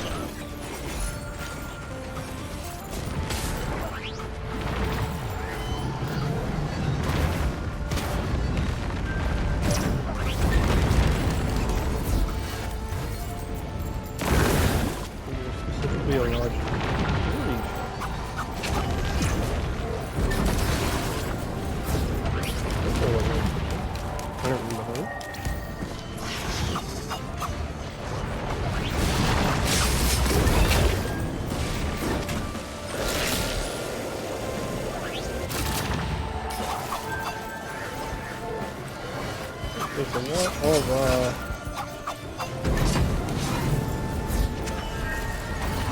Specifically a large rouge. I don't know. There's a lot of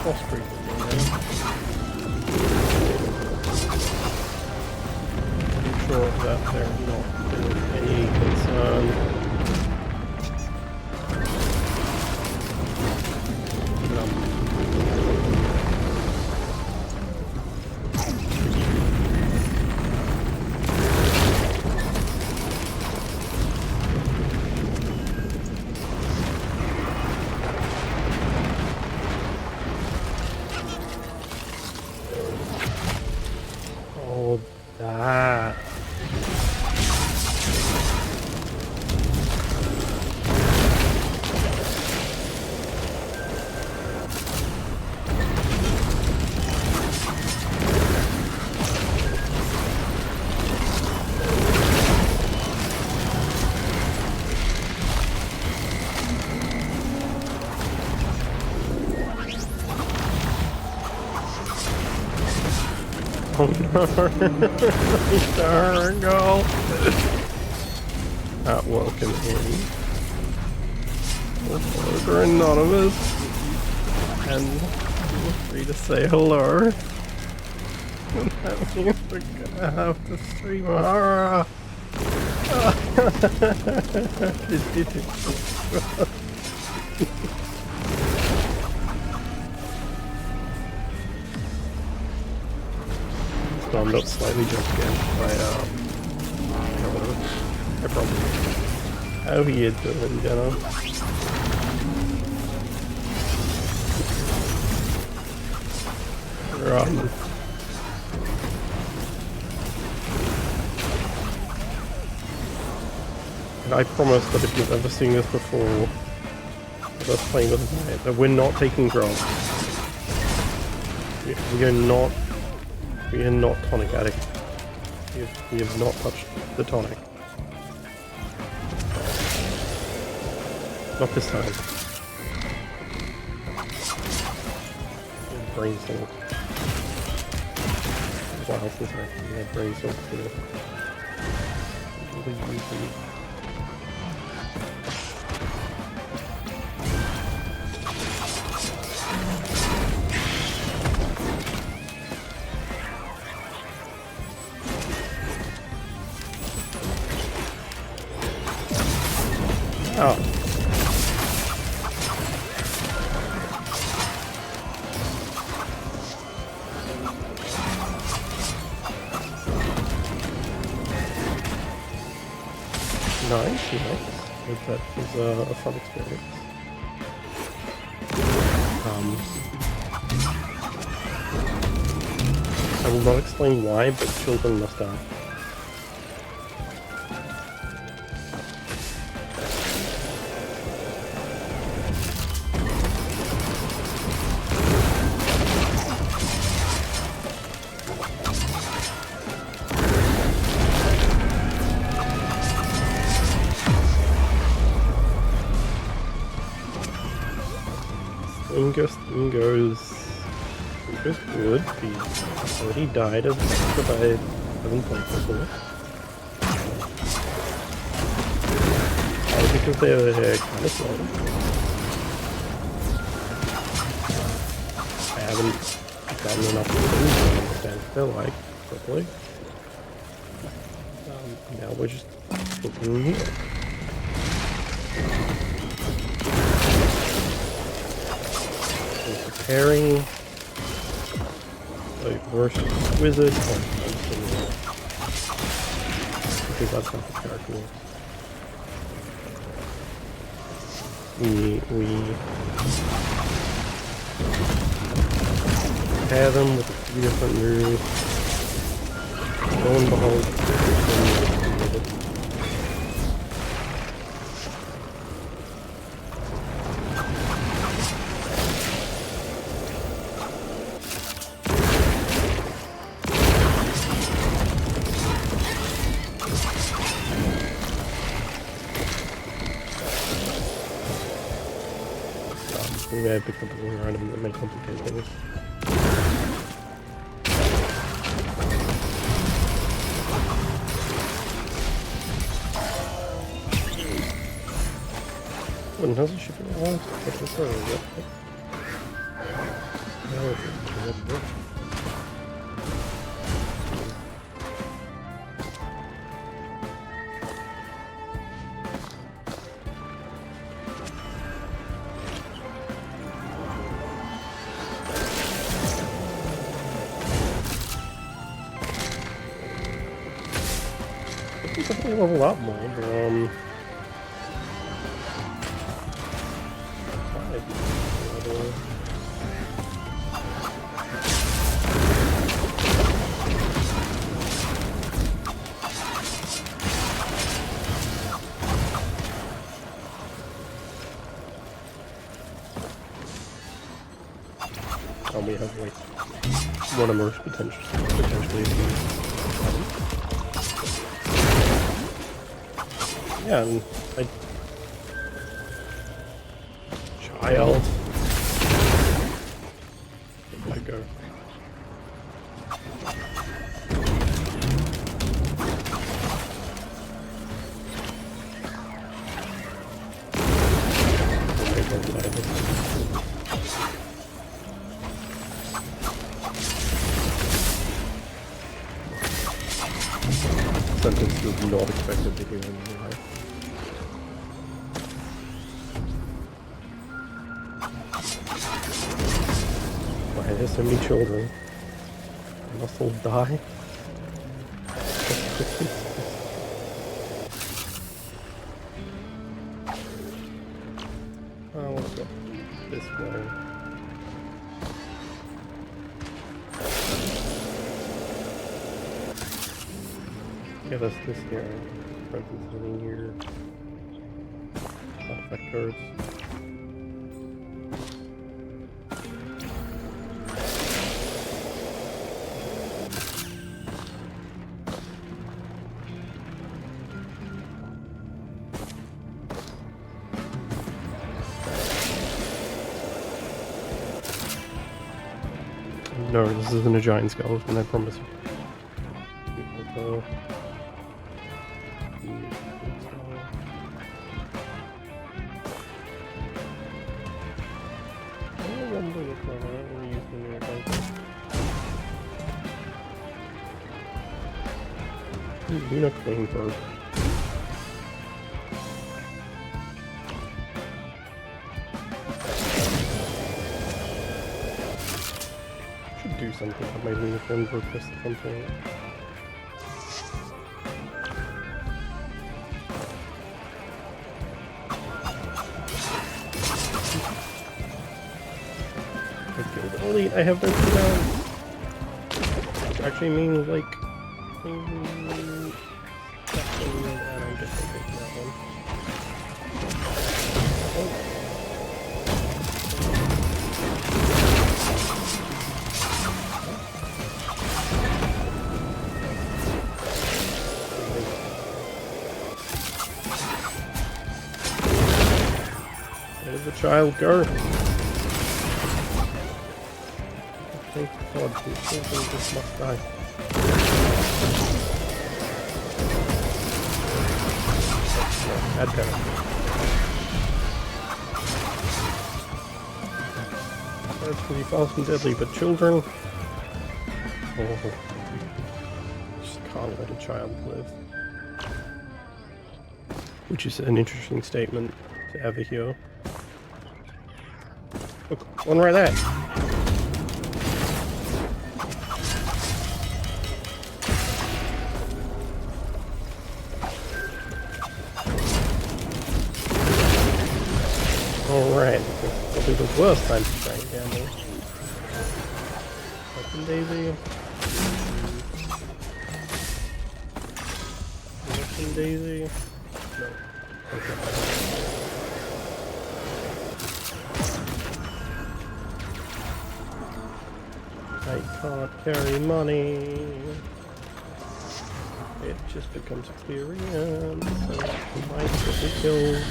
cross creepers in there. I'm sure that they're not any concern. Oh, that. Oh no, darn go. Not welcome in. We're anonymous. And feel free to say hello. And that means we're gonna have to stream horror. I'm up slightly just again. I probably. How you doing, Jenna? Run. And I promise that if you've ever seen this before, with us playing with tonight, that we're not taking drugs. We are not tonic addicts. We have not touched the tonic. Not this time. Brain salt. Wow, since I actually had brain salt for this. Really easy. Oh. Nice. That was a fun experience. I will not explain why, but children must die. Stingo's good. He already died as but I haven't played before. Because they're kind of slow. I haven't gotten enough of them to understand what they're like properly. Now we're just looking here. Preparing like versus wizard because that's not the character. We pair them with a few different moves. Lo and behold, maybe I picked up a little item that may complicate things. When has a shipping allowance? What's this for? Definitely level up more, but we have like one immerse potentially. Yeah, and child. Where did I go? Sentence was not expected to hear in real life. Why are there so many children? They must all die? Oh, let's go this way. Yeah, that's this here. For instance, sitting here. Artifact cards. No, this isn't a giant skeleton, I promise you. Luna clean bird. Should do something with my Luna clean bird plus something. I have 13 rounds. actually mean like... I don't get thinking that one. Where did the child go? Thank God, these children just must die. Bad parent. That's pretty fast and deadly, but children... Oh, just can't let a child live. Which is an interesting statement to ever hear. Look, one right there! Alright, probably the worst time to try and gamble. Weapon Daisy. Weapon Daisy. No. Okay. I can't carry money. It just becomes experience. So I might get me killed.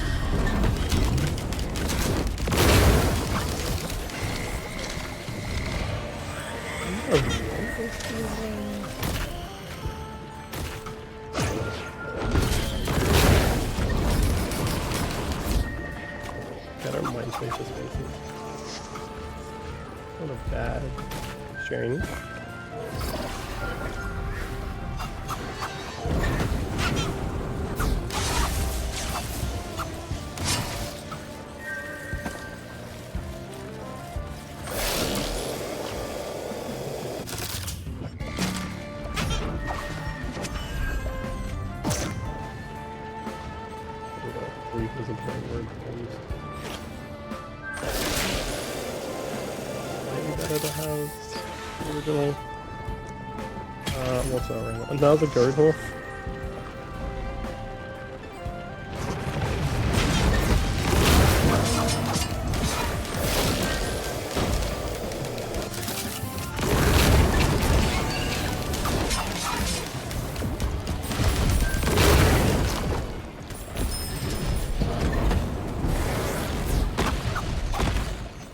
I don't mind safer spaces. Not a bad exchange. What's that ring? Another goat horse?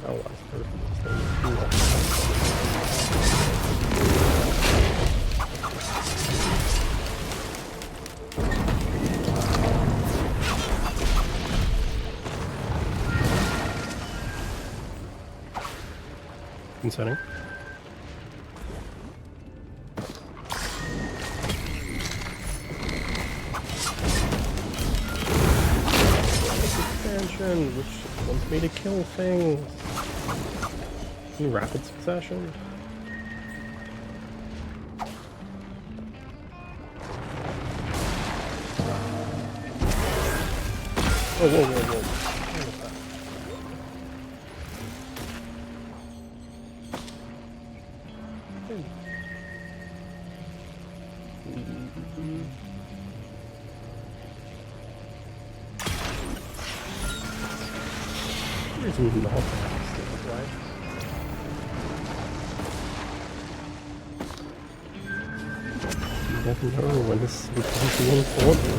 Oh, that's perfect. Concerning. Expansion, which wants me to kill things in rapid succession. Whoa, whoa, whoa, whoa. There's not right? You never know when this becomes important.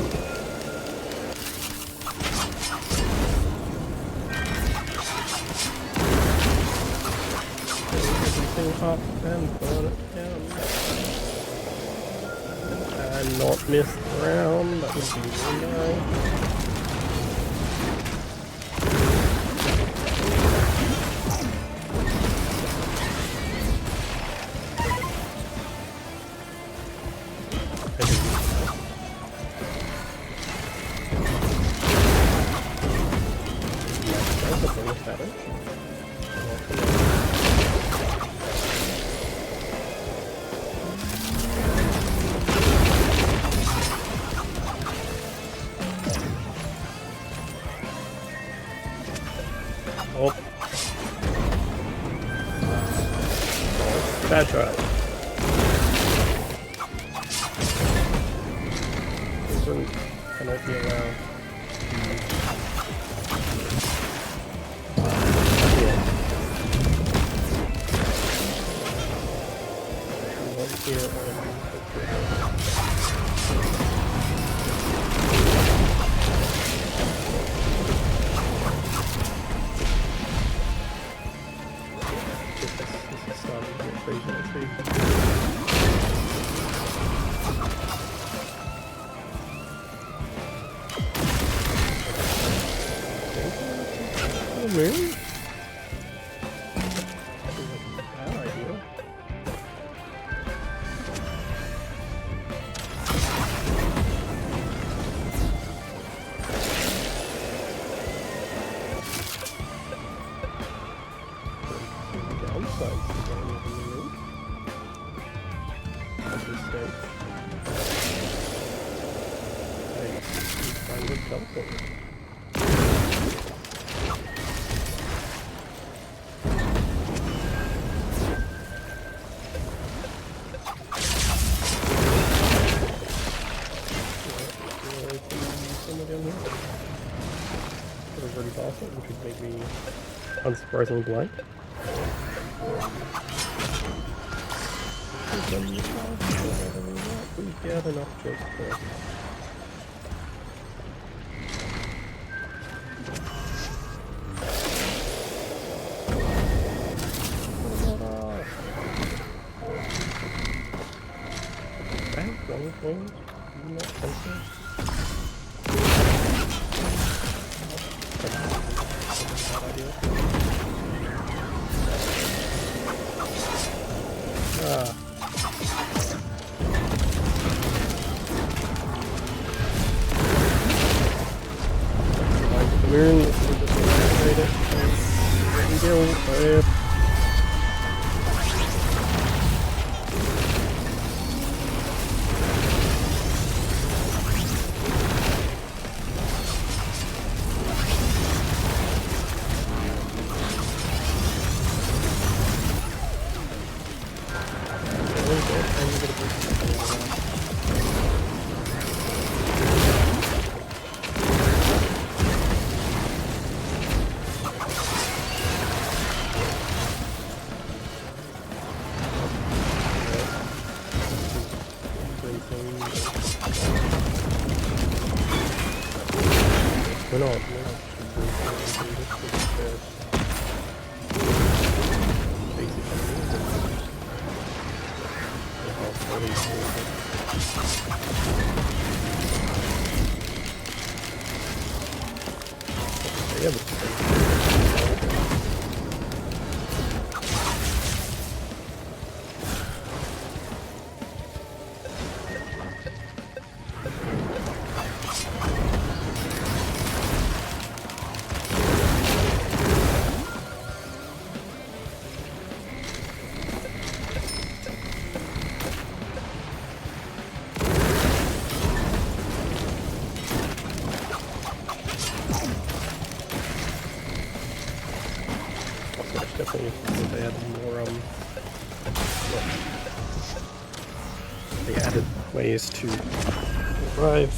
Everything up and burn it down. And not miss the round, that would be really nice. Oh. Bad try. doesn't cannot be allowed. Here on this is starting to get crazy, I think. Oh, man. Bad idea. Downsides to going over the moon. At this stage. Hey, you find a teleport. Pretty awesome, which would make me unsurprisingly blind. We get enough just for we're not. Definitely if they added more they added ways to revive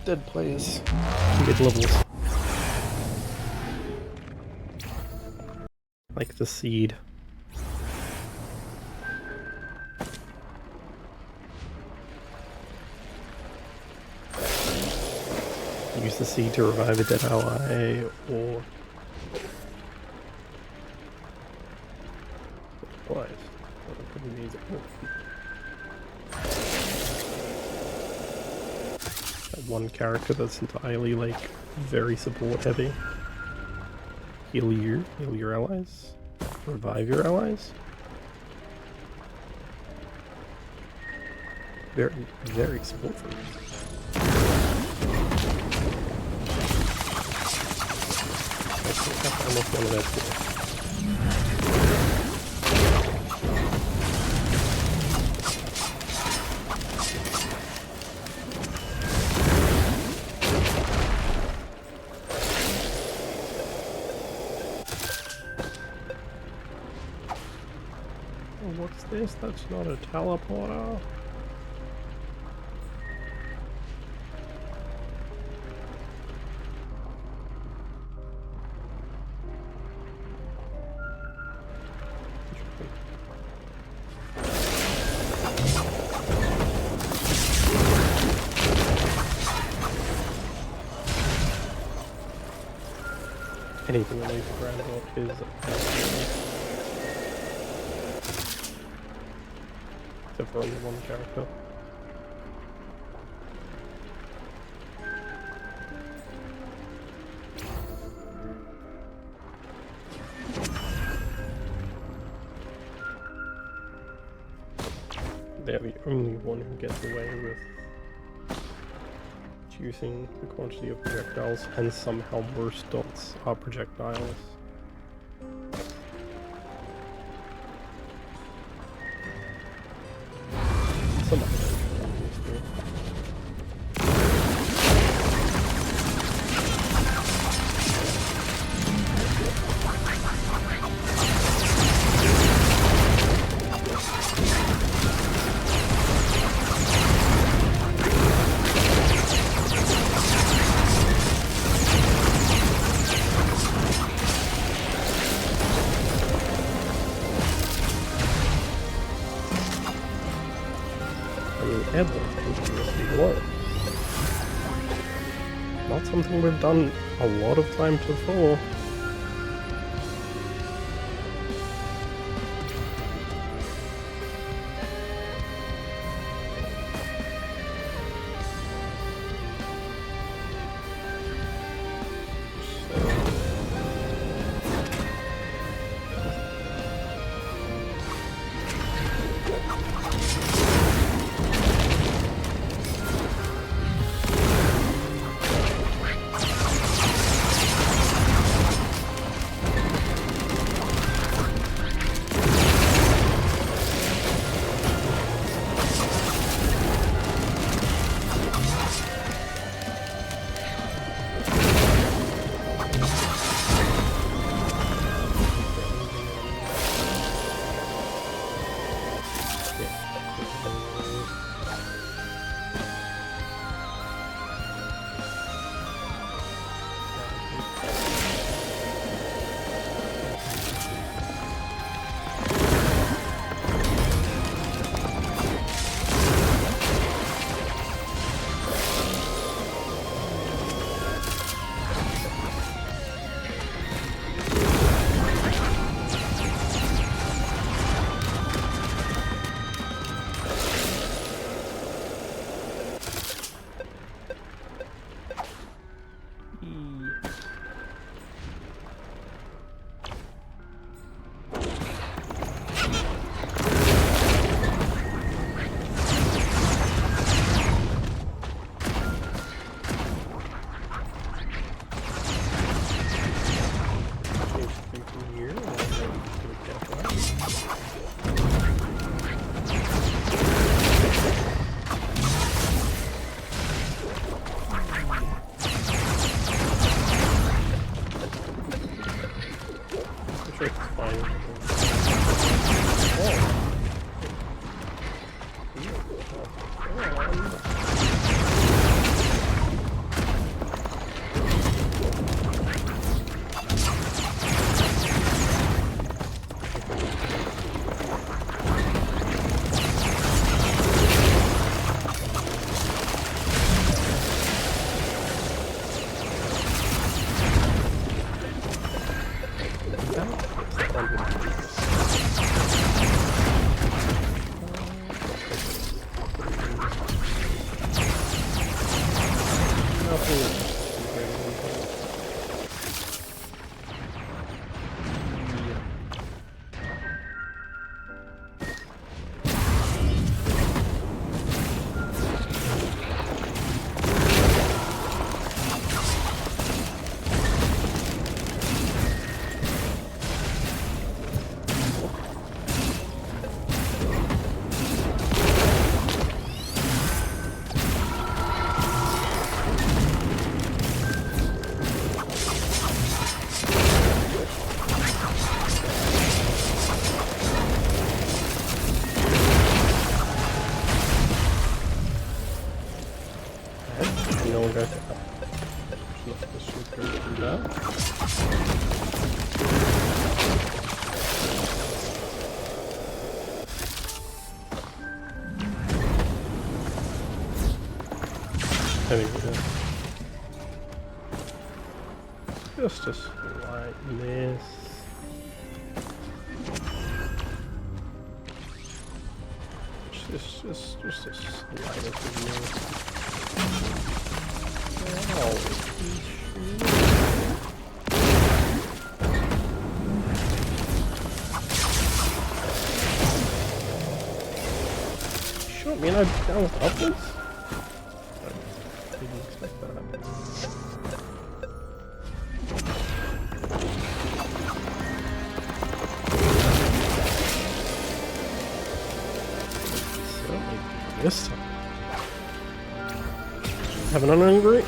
dead players mid levels. Like the seed. Use the seed to revive a dead ally or one character that's entirely like very support heavy. Heal your allies, revive your allies. Very support for you. I think that's almost one of that too. What's this? That's not a teleporter. anything that leaves a ground dot is except for only one character. They're the only one who gets away with reducing the quantity of projectiles, and somehow most dots are projectiles. Some other obviously. Not something we've done a lot of times before. I think we did. Just a slight miss. Just a slight miss. Oh, shot me and I bounced upwards? I didn't expect that. This time. Have an unangry.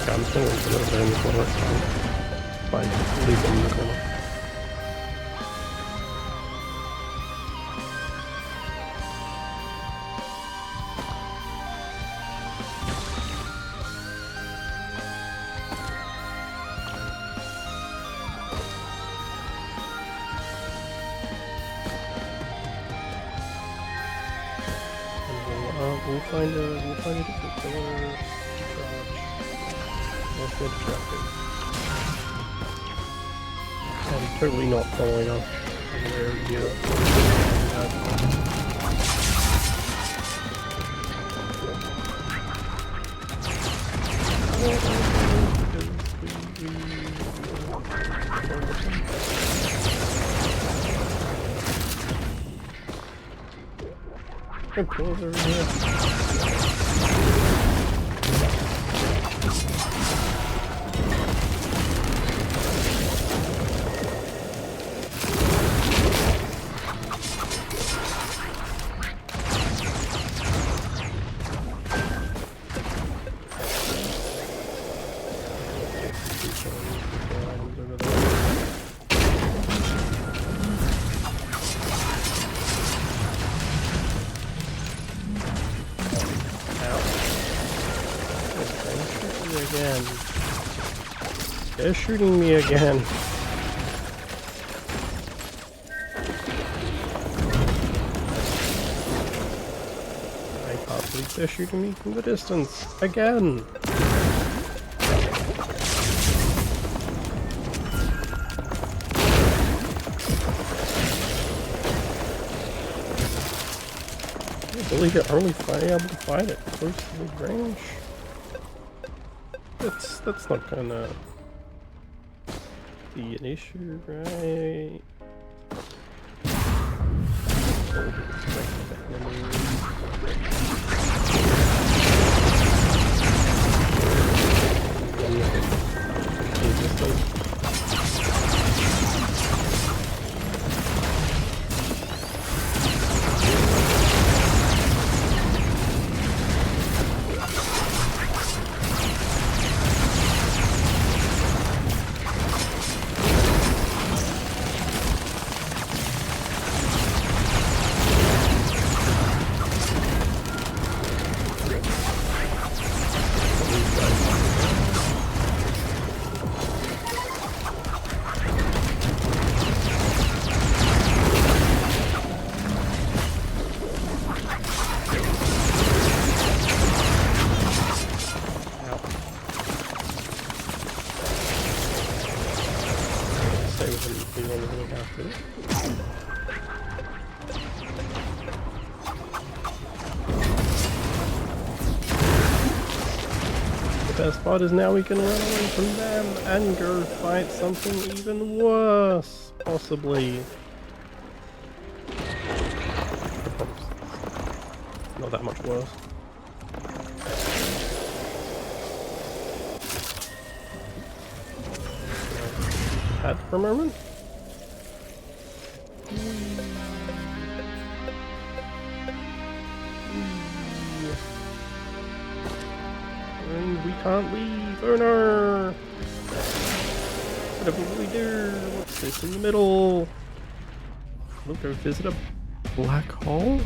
I'm still going to put it in the corner. Fine, leave it in the corner. We'll find a different color. Let's go distracted. I'm totally not following up where you Close over here. Again. They're shooting me again. I can't believe they're shooting me from the distance again. I believe you're only able to fight it close to mid-range. That's not gonna be an issue, right? best part is now we can run away from them and go fight something even worse, possibly. Not that much worse. Pad for a moment. And we can't leave. Oh no! Whatever will we do? What's this in the middle? We'll go visit a black hole?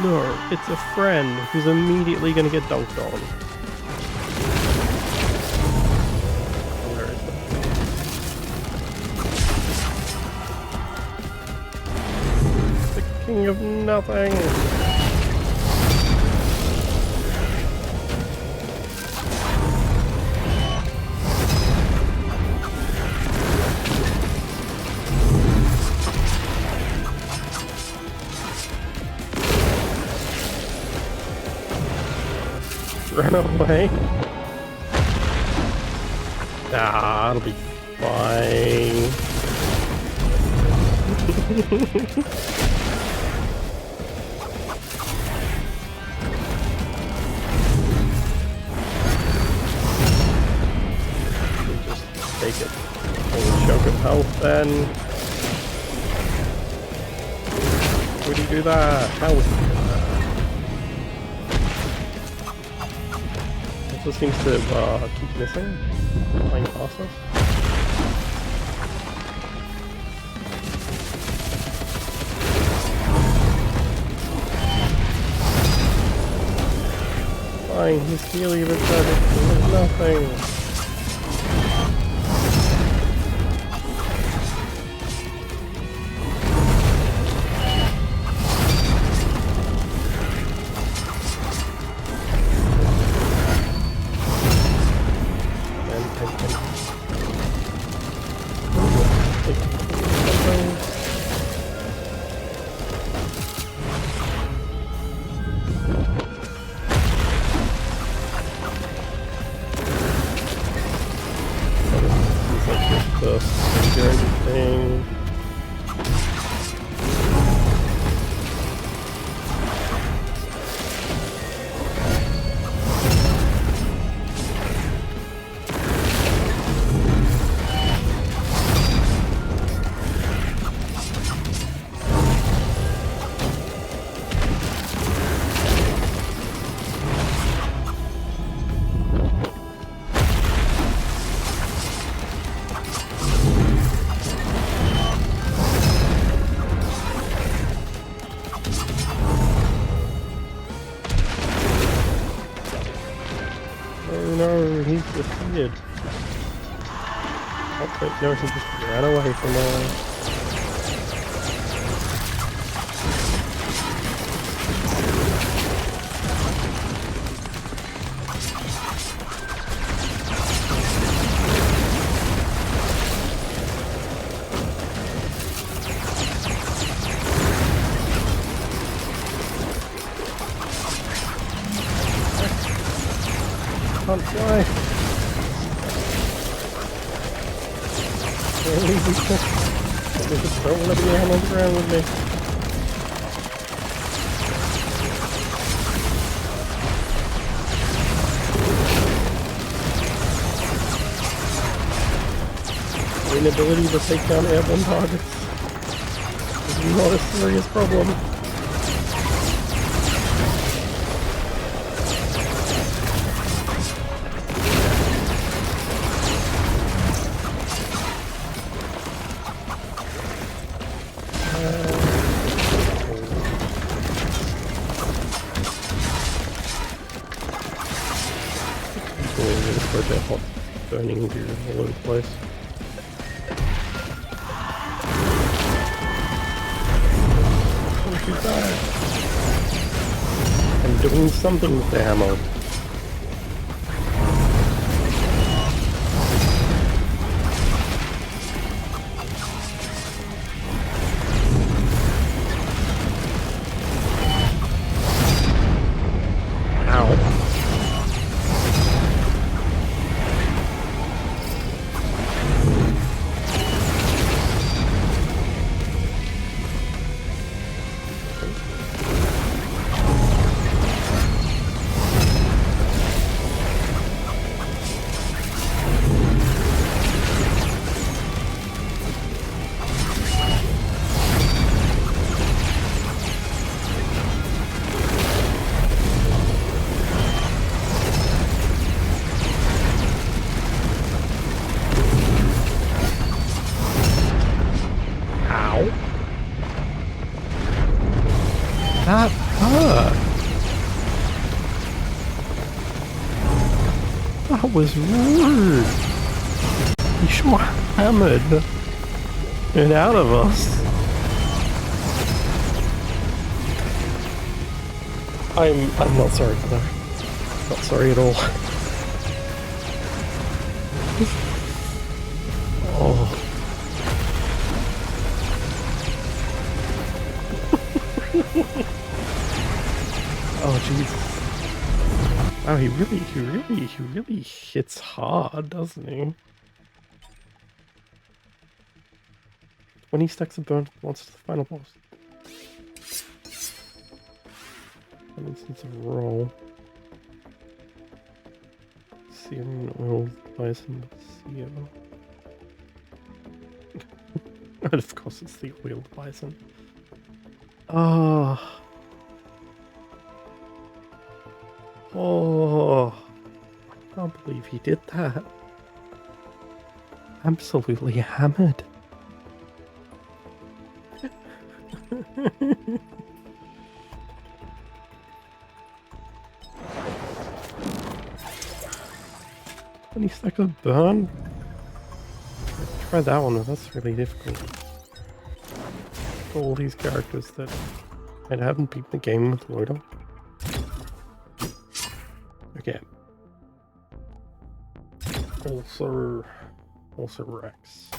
No, it's a friend who's immediately gonna get dunked on. Where is it? The king of nothing! Run away. Ah, it'll be fine. Just take it. Whole chunk of health then. Would he do that? How would he do that? It seems to keep missing, flying past us. Fine, he's healing the target with nothing. He's defeated. Oh, wait, no, he just ran away from us. Can't fly. They just don't want to be on the ground with me. The inability to take down airborne targets is not a serious problem. Burning gear all over the place. Don't shoot that. I'm doing something with the ammo. Ow. that? That was rude. He shot hammered it out of us. I'm not sorry for that. Not sorry at all. Oh. Oh Jesus. Wow, he really hits hard, doesn't he? When he stacks a burn once to the final boss. An instance of roll. Searing oil bison seal. And of course it's the oiled bison. Oh. Oh. I can't believe he did that. Absolutely hammered. Any stack of burn? Try that one, but that's really difficult. All these characters that I haven't beaten the game with Loader. Okay. Also Rex.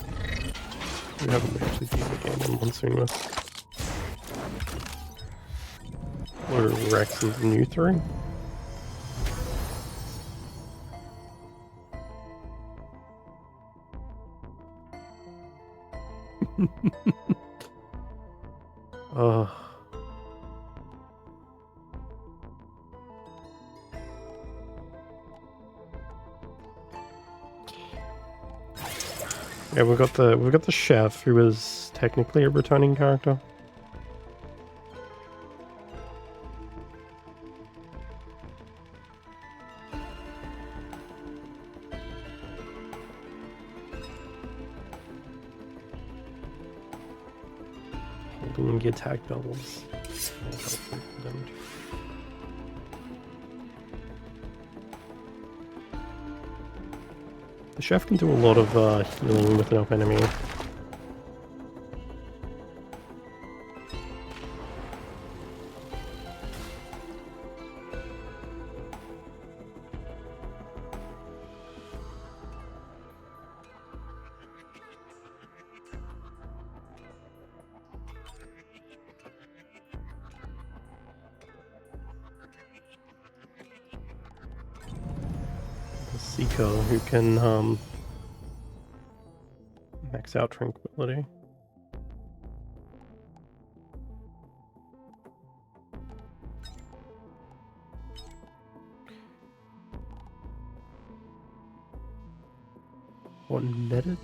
We haven't actually beaten the game in Monsoon with. Loader Rex is the new 3. Yeah, we've got the chef who is technically a returning character. Holding the attack doubles. The chef can do a lot of healing with enough enemy. The Seeker who can max out tranquility. One netted?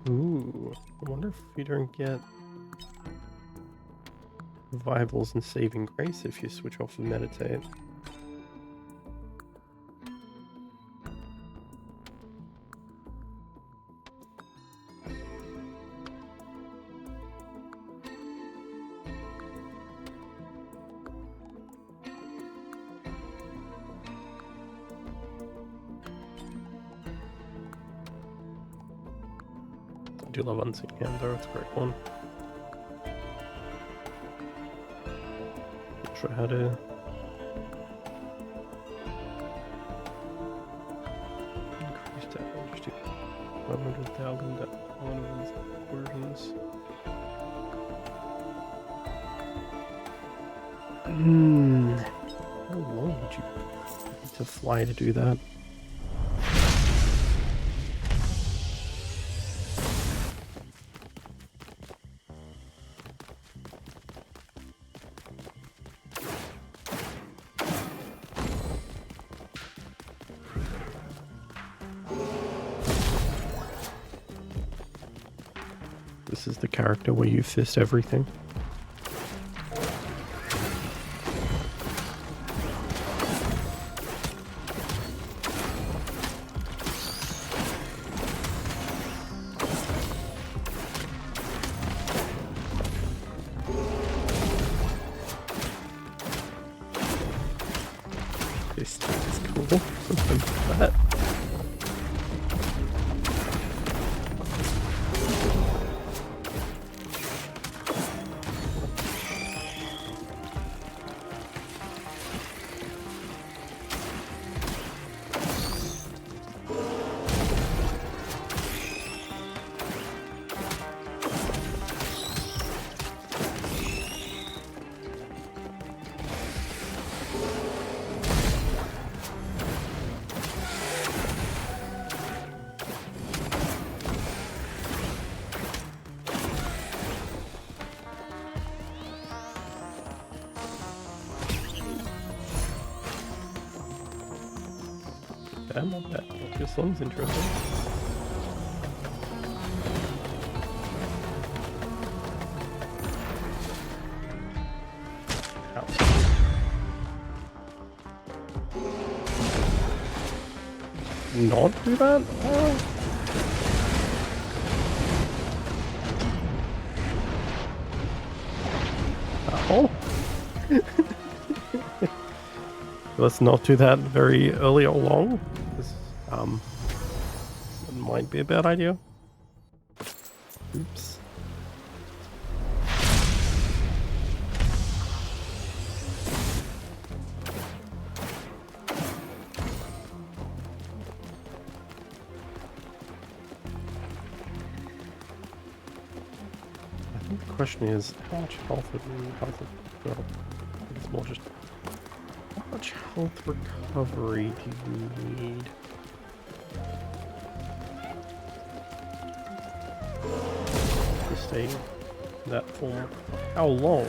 Ooh, I wonder if you don't get revivals and saving grace if you switch off of meditate. I do love Unseen Hand though, it's a great one. Not sure how to increase damage to 100,000 at one of these versions. How long would you need to fly to do that? This is the character where you fist everything. This is cool. Something like that. Damn, not bad. This one's interesting. Ow. Not do that? Oh. Let's not do that very early or long. That might be a bad idea. Oops. I think the question is, how much health would well, it's more just how much health recovery do you need? To stay in that form. How long?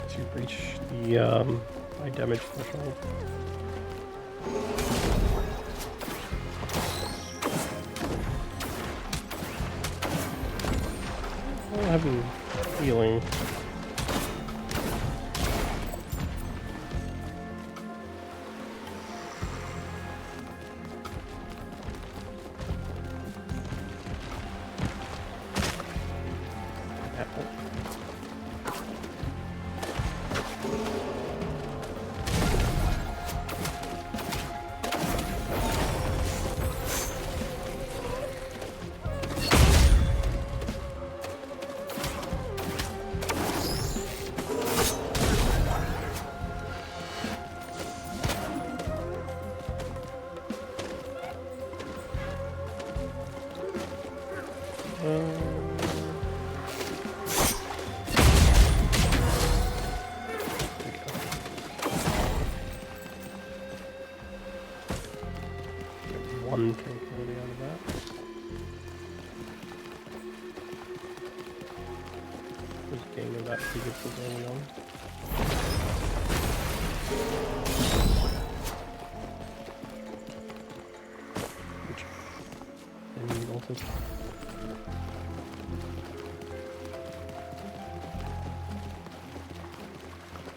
To reach the high damage threshold. I have a healing. One tranquility out of that. Just gaining that physical early on. Which and also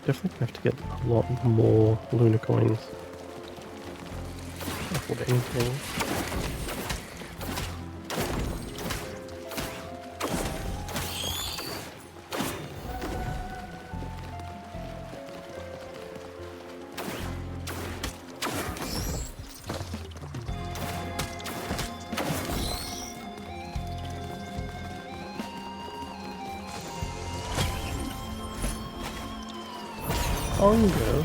definitely have to get a lot more lunar coins. Afford anything. Hunger.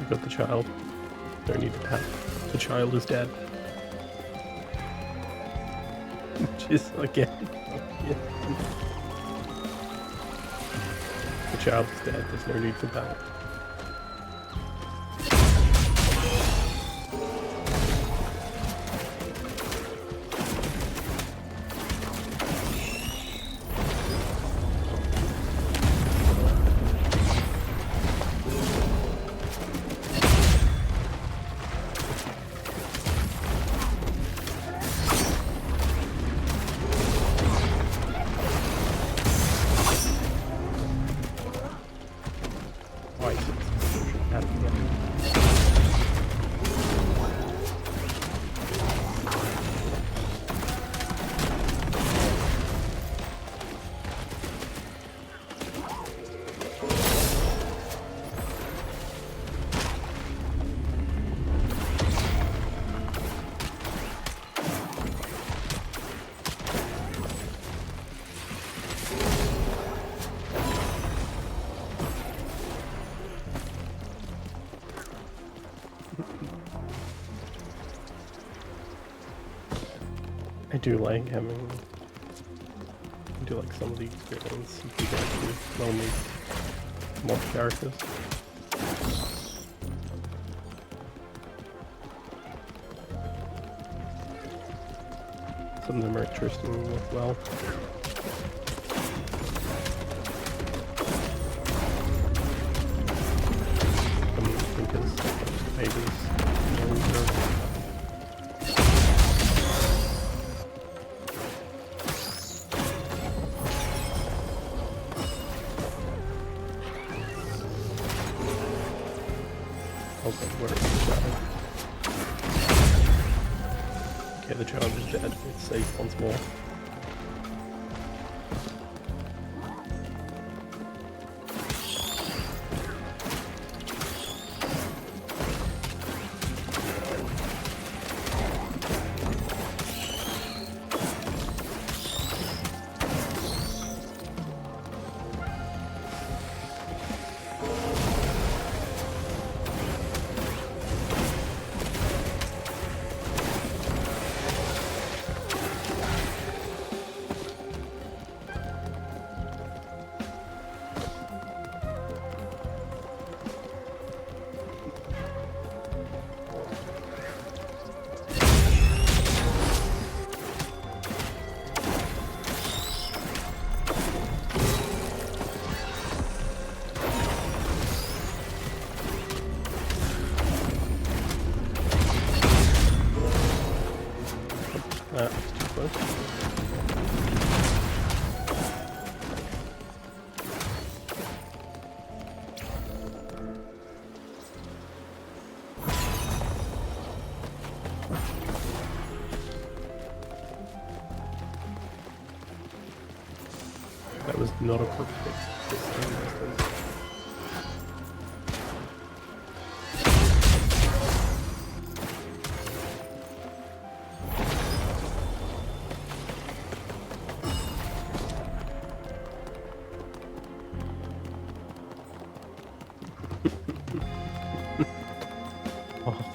Got the child. Don't need the pet. The child is dead. Just again. The child is dead. There's no need for that. I do like having. I do like some of the experience you can get with only more characters. Some of them are interesting as well. Okay, the child is dead. It's safe once more. Too close. That was not a perfect distance.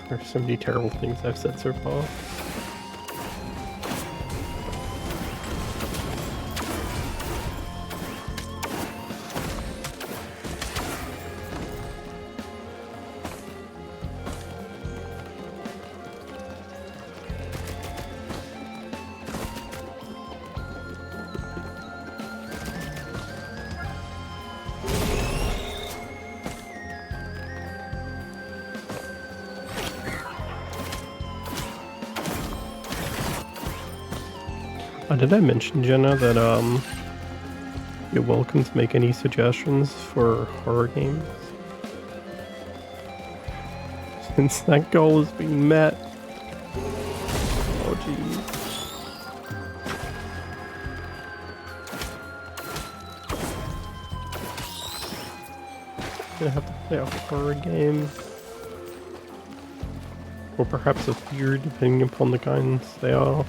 There's so many terrible things I've said so far. Did I mention, Jenna, that you're welcome to make any suggestions for horror games? Since that goal is being met. Oh geez. Gonna have to play a horror game. Or perhaps a fear, depending upon the kinds they are.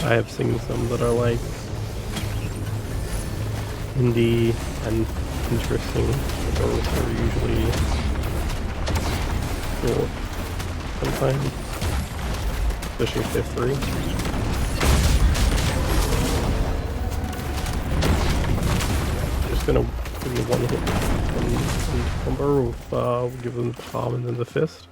I have seen some that are like indie and interesting, but those are usually short sometimes, especially if they're free. Just gonna give me one hit and combo with we'll give them the palm and then the fist.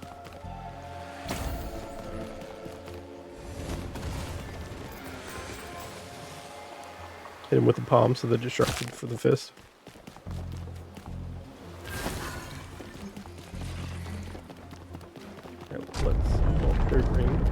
Hit him with the palm so they're distracted for the fist. Alright, let's walk through green.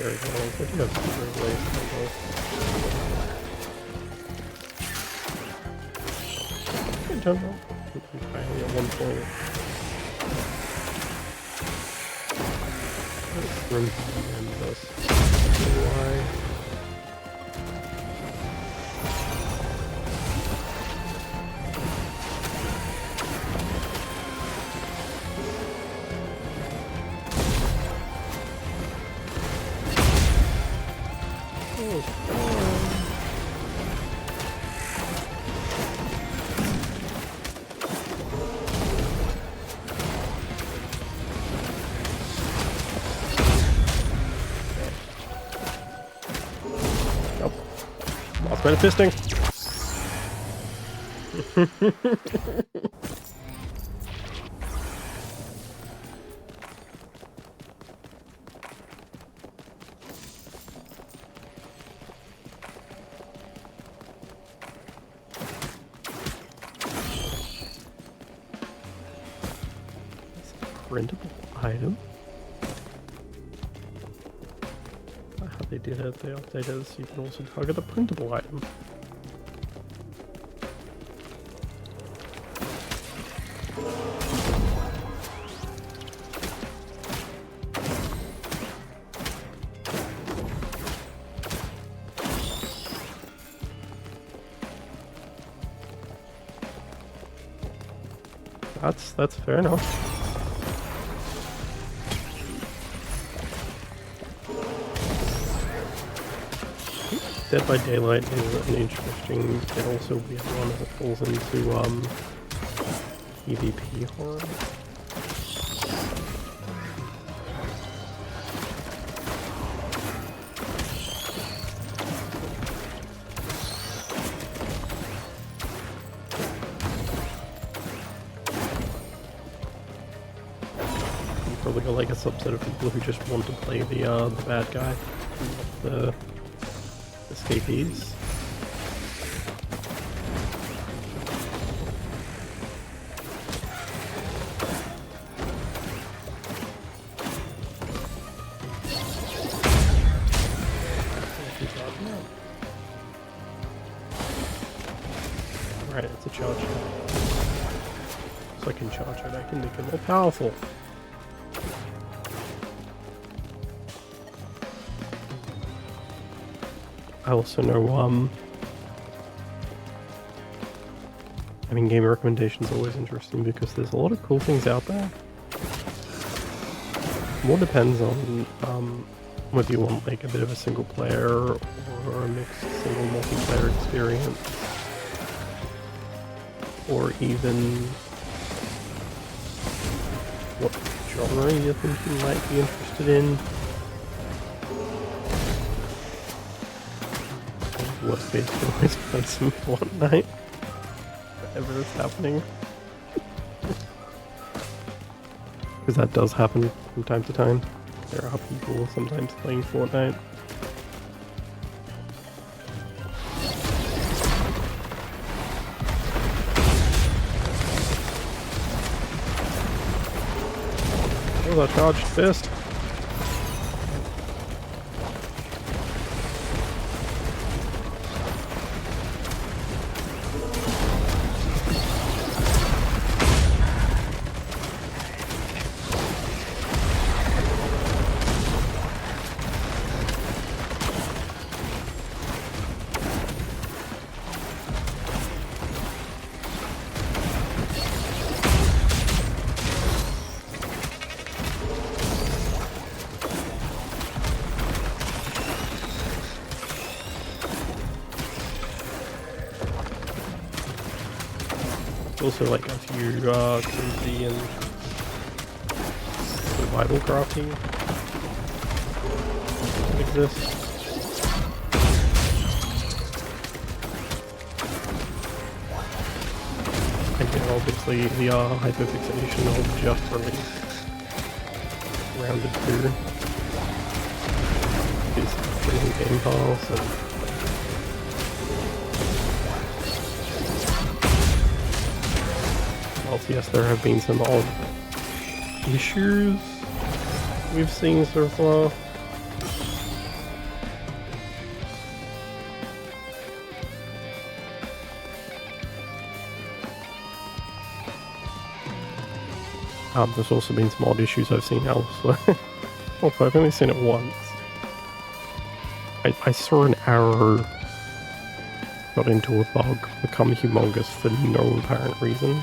very well. I do have super ways to go. Good jump roll. Finally at one point. Room and this. Why? Lost by the fisting. Printable item. How they did it, they updated it so you can also target the printable item. That's fair enough. Dead by Daylight is an interesting, but also weird one as it falls into PvP horror. You probably got like a subset of people who just want to play the bad guy, the escapees. Alright, it's a charge. So I can charge it, I can make it more powerful. I also know, I mean, game recommendations are always interesting because there's a lot of cool things out there. More depends on whether you want like a bit of a single player or a mixed single multiplayer experience, or even what genre you think you might be interested in. Worst case, you can always play some Fortnite. Whatever is happening. Because that does happen from time to time. There are people sometimes playing Fortnite. Oh, that charged fist. Also like a few crazy and survival crafting that exists. And yeah, obviously the hyperfixation of just release rounded 2 is free in Game Pass and yes, there have been some odd issues we've seen so far. There's also been some odd issues I've seen elsewhere. Also, I've only seen it once. I saw an arrow got into a bug, become humongous for no apparent reason.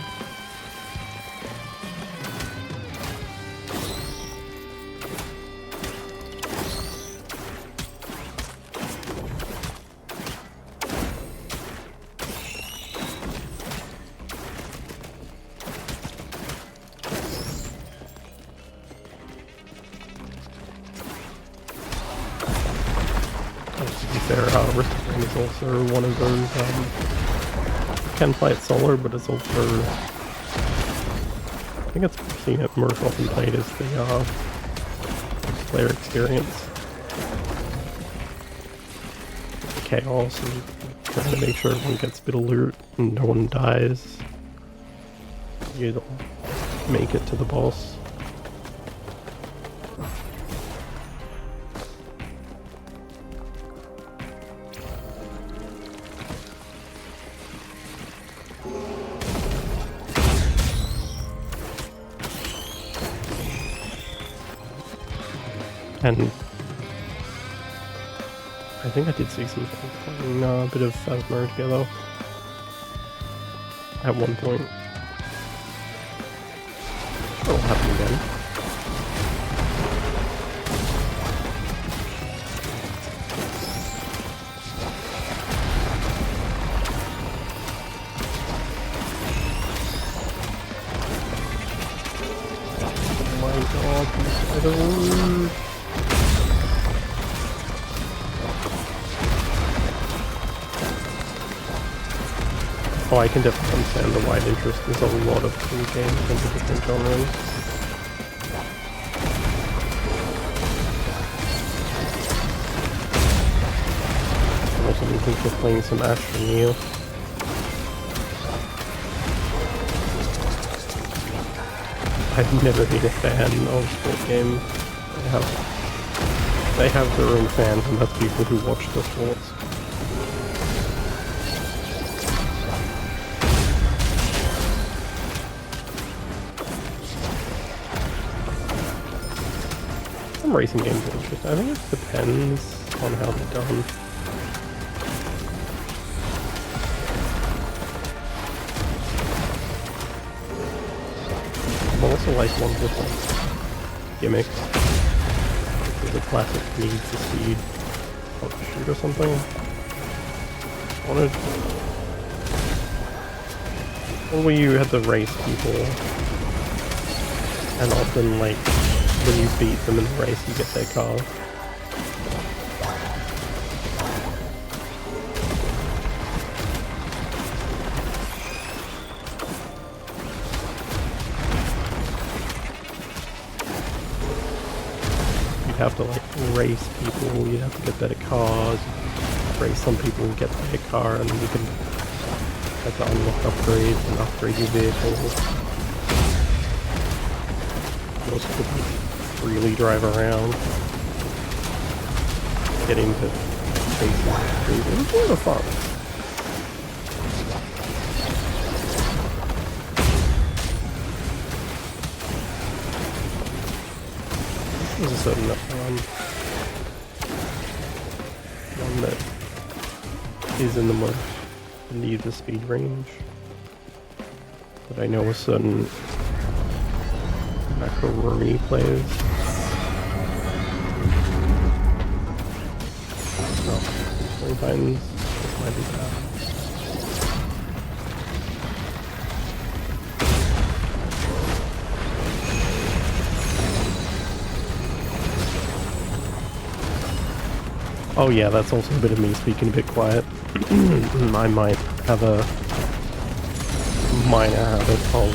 Risk is also one of those, you can play it solo, but it's also, I think it's seen it most often played as the player experience. Chaos and trying to make sure everyone gets a bit of loot and no one dies. You don't make it to the boss. And I think I did see some folks playing a bit of Phasmo together at one point. Sure, it'll happen again. Oh my god, these spiders. Oh, I can definitely understand the wide interest. There's a lot of cool games into different genres. I'm also been thinking of playing some Ash and Neo. I've never been a fan of sport games. They have their own fans, and that's people who watch the sports. Racing games are interesting. I think it depends on how they're done. I also like ones with like gimmicks. There's a classic Need for Speed shoot or something. One where you had to race people, and often like when you beat them in the race, you get their car. You'd have to like race people, you'd have to get better cars, race some people and get their car, and then you can have to unlock upgrades and upgrade your vehicle. You also could freely drive around, getting to chase the It was a lot of fun. There's a certain one that is in the most Need the Speed range, but I know a certain macaroni plays. Sometimes this might be bad. Oh yeah, that's also a bit of me speaking a bit quiet. I might have a minor habit of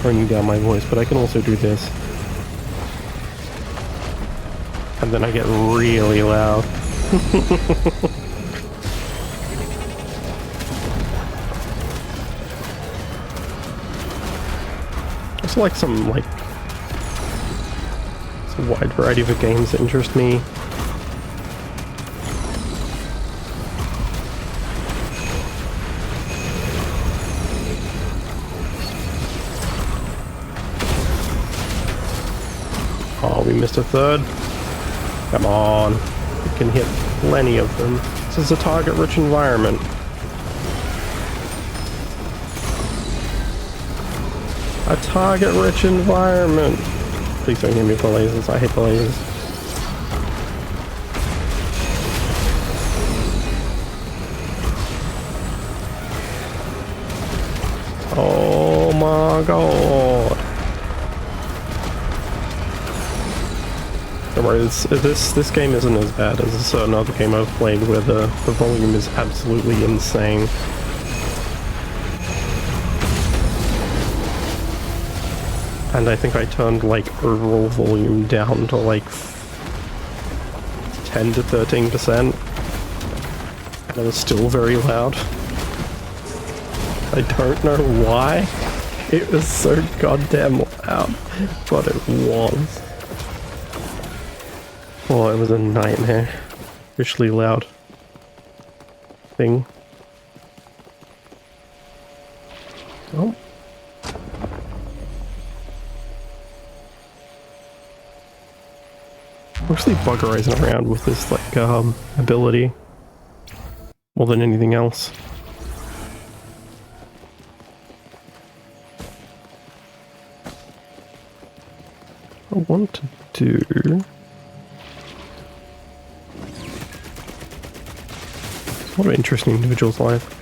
bringing down my voice, but I can also do this. And then I get really loud. There's like some it's a wide variety of games that interest me. Oh, we missed a third. Come on. We can hit plenty of them. This is a target-rich environment. A target-rich environment. Please don't hit me with the lasers. I hate the lasers. Oh my god. Don't worry, this game isn't as bad as a certain other game I've played where the volume is absolutely insane. And I think I turned like overall volume down to like 10 to 13%. And it was still very loud. I don't know why. It was so goddamn loud, but it was. Oh, it was a nightmare. Officially loud thing. Oh. Mostly buggerizing around with this like ability more than anything else. I want to do a lot of interesting individuals live.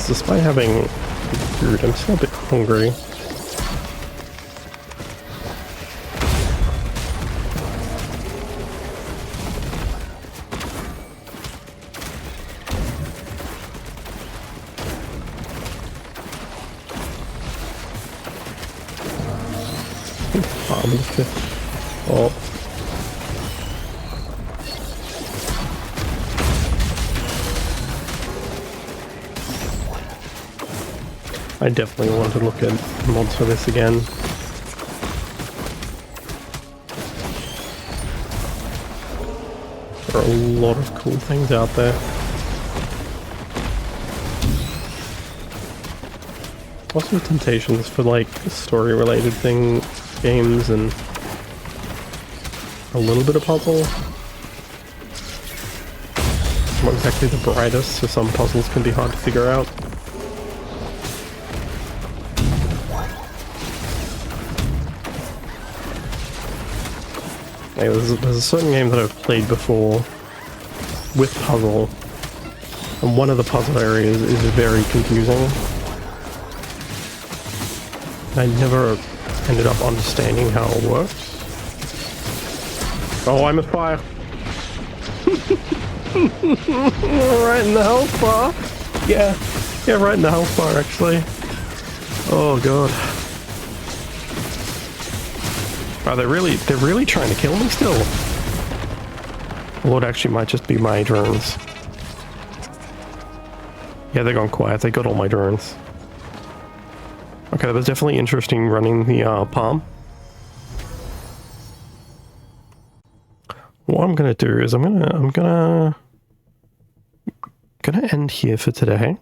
Despite having food, I'm still a bit hungry. Oh. I definitely want to look at mods for this again. There are a lot of cool things out there. Also temptations for like story-related games and a little bit of puzzle. Not exactly the brightest, so some puzzles can be hard to figure out. Like, there's a certain game that I've played before with puzzle, and one of the puzzle areas is very confusing. I never ended up understanding how it works. Oh, I'm a fire! Right in the health bar! Yeah, right in the health bar, actually. Oh god. Wow, they're really trying to kill me still. Well, it actually might just be my drones. Yeah, they're gone quiet. They got all my drones. Okay, that was definitely interesting running the palm. What I'm gonna do is I'm gonna end here for today.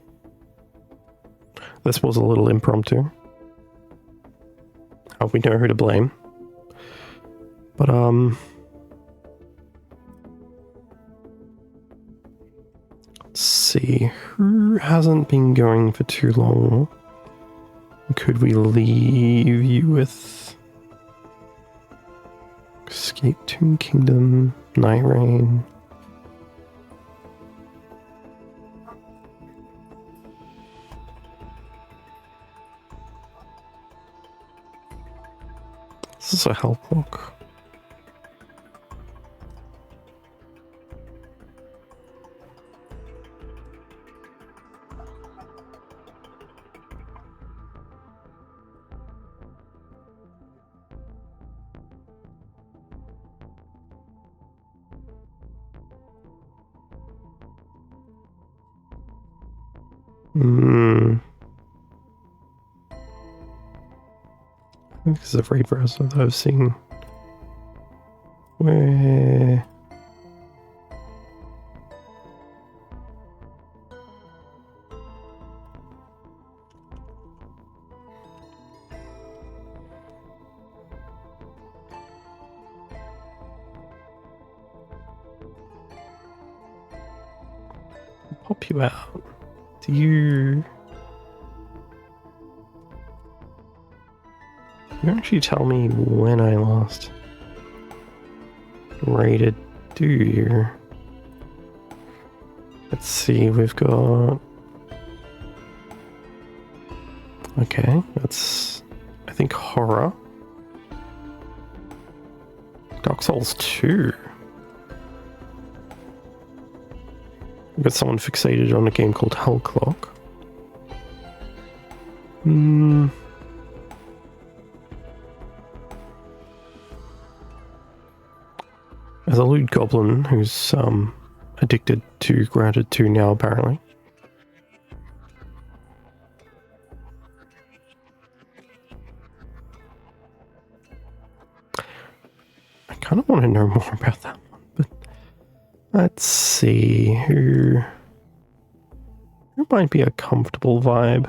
This was a little impromptu. We know who to blame. But, let's see, who hasn't been going for too long? Could we leave you with Escape Tomb Kingdom, Night Rain? This is a help book. This is a raid browser that I've seen. Where... pop you out. Do you... You actually tell me when I last raided, do you? Let's see, we've got... Okay, that's... I think horror. Dark Souls 2. We've got someone fixated on a game called Hell Clock. There's a lewd goblin who's addicted to Grounded 2 now, apparently. I kind of want to know more about that one, but let's see who might be a comfortable vibe.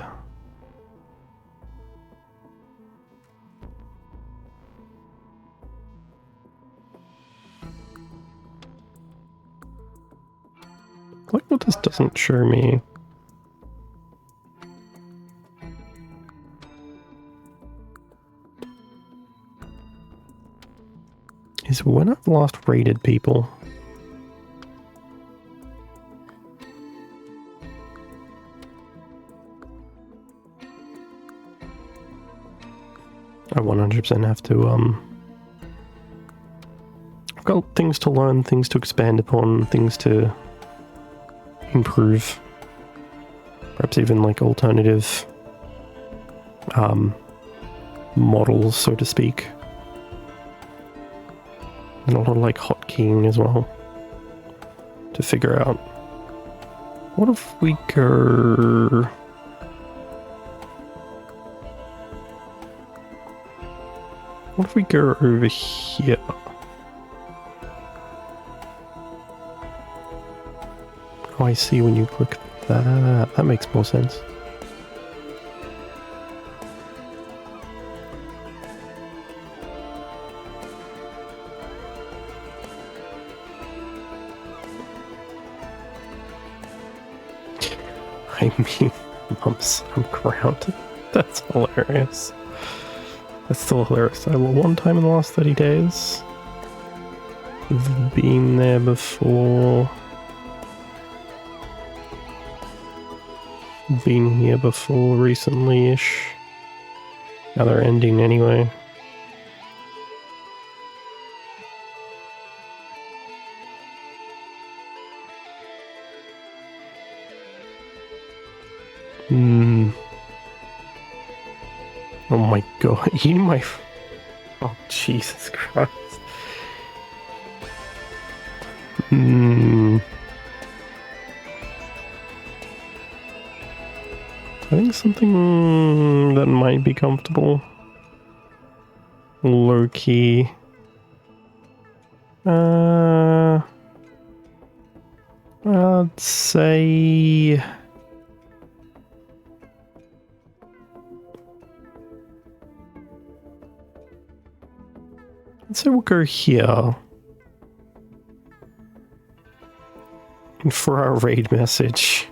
Like what this doesn't show me. Is when I've last raided people. I 100% have to, I've got things to learn, things to expand upon, things to improve. Perhaps even like alternative models, so to speak. And a lot of like hotkeying as well. To figure out, what if we go... What if we go over here? Oh, I see when you click that. That makes more sense. I mean, mumps, I'm grounded. That's hilarious. That's still hilarious. One time in the last 30 days. We've been there before. Been here before recently-ish. Now they're ending anyway. Oh my god, you my... Oh, Jesus Christ. I think something that might be comfortable. Low-key. I'd say... So we'll go here. And for our raid message.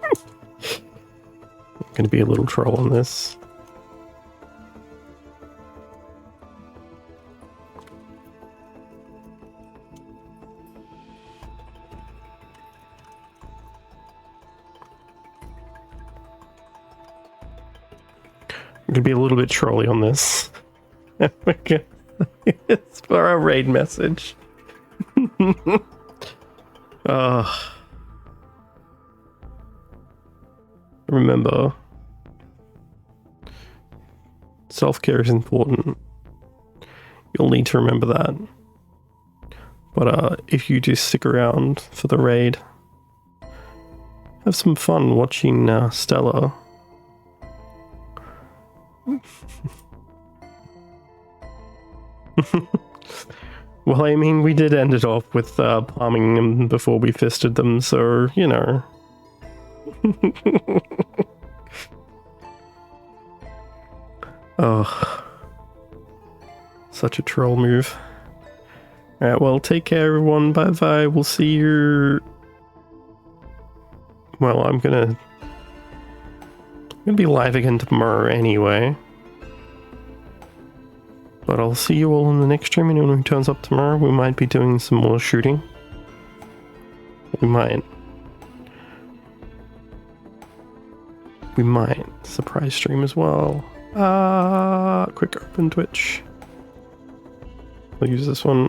I'm gonna be a little troll on this. I'm gonna be a little bit trolly on this. It's for our raid message. Remember, self-care is important. You'll need to remember that. But if you do stick around for the raid, have some fun watching Stella Well, I mean, we did end it off with palming them before we fisted them, so, you know. Oh. Such a troll move. Alright, well, take care, everyone. Bye-bye. We'll see you... Well, I'm gonna be live again tomorrow anyway. But I'll see you all in the next stream. Anyone who turns up tomorrow, we might be doing some more shooting. We might. Surprise stream as well. Quick open Twitch. I'll use this one.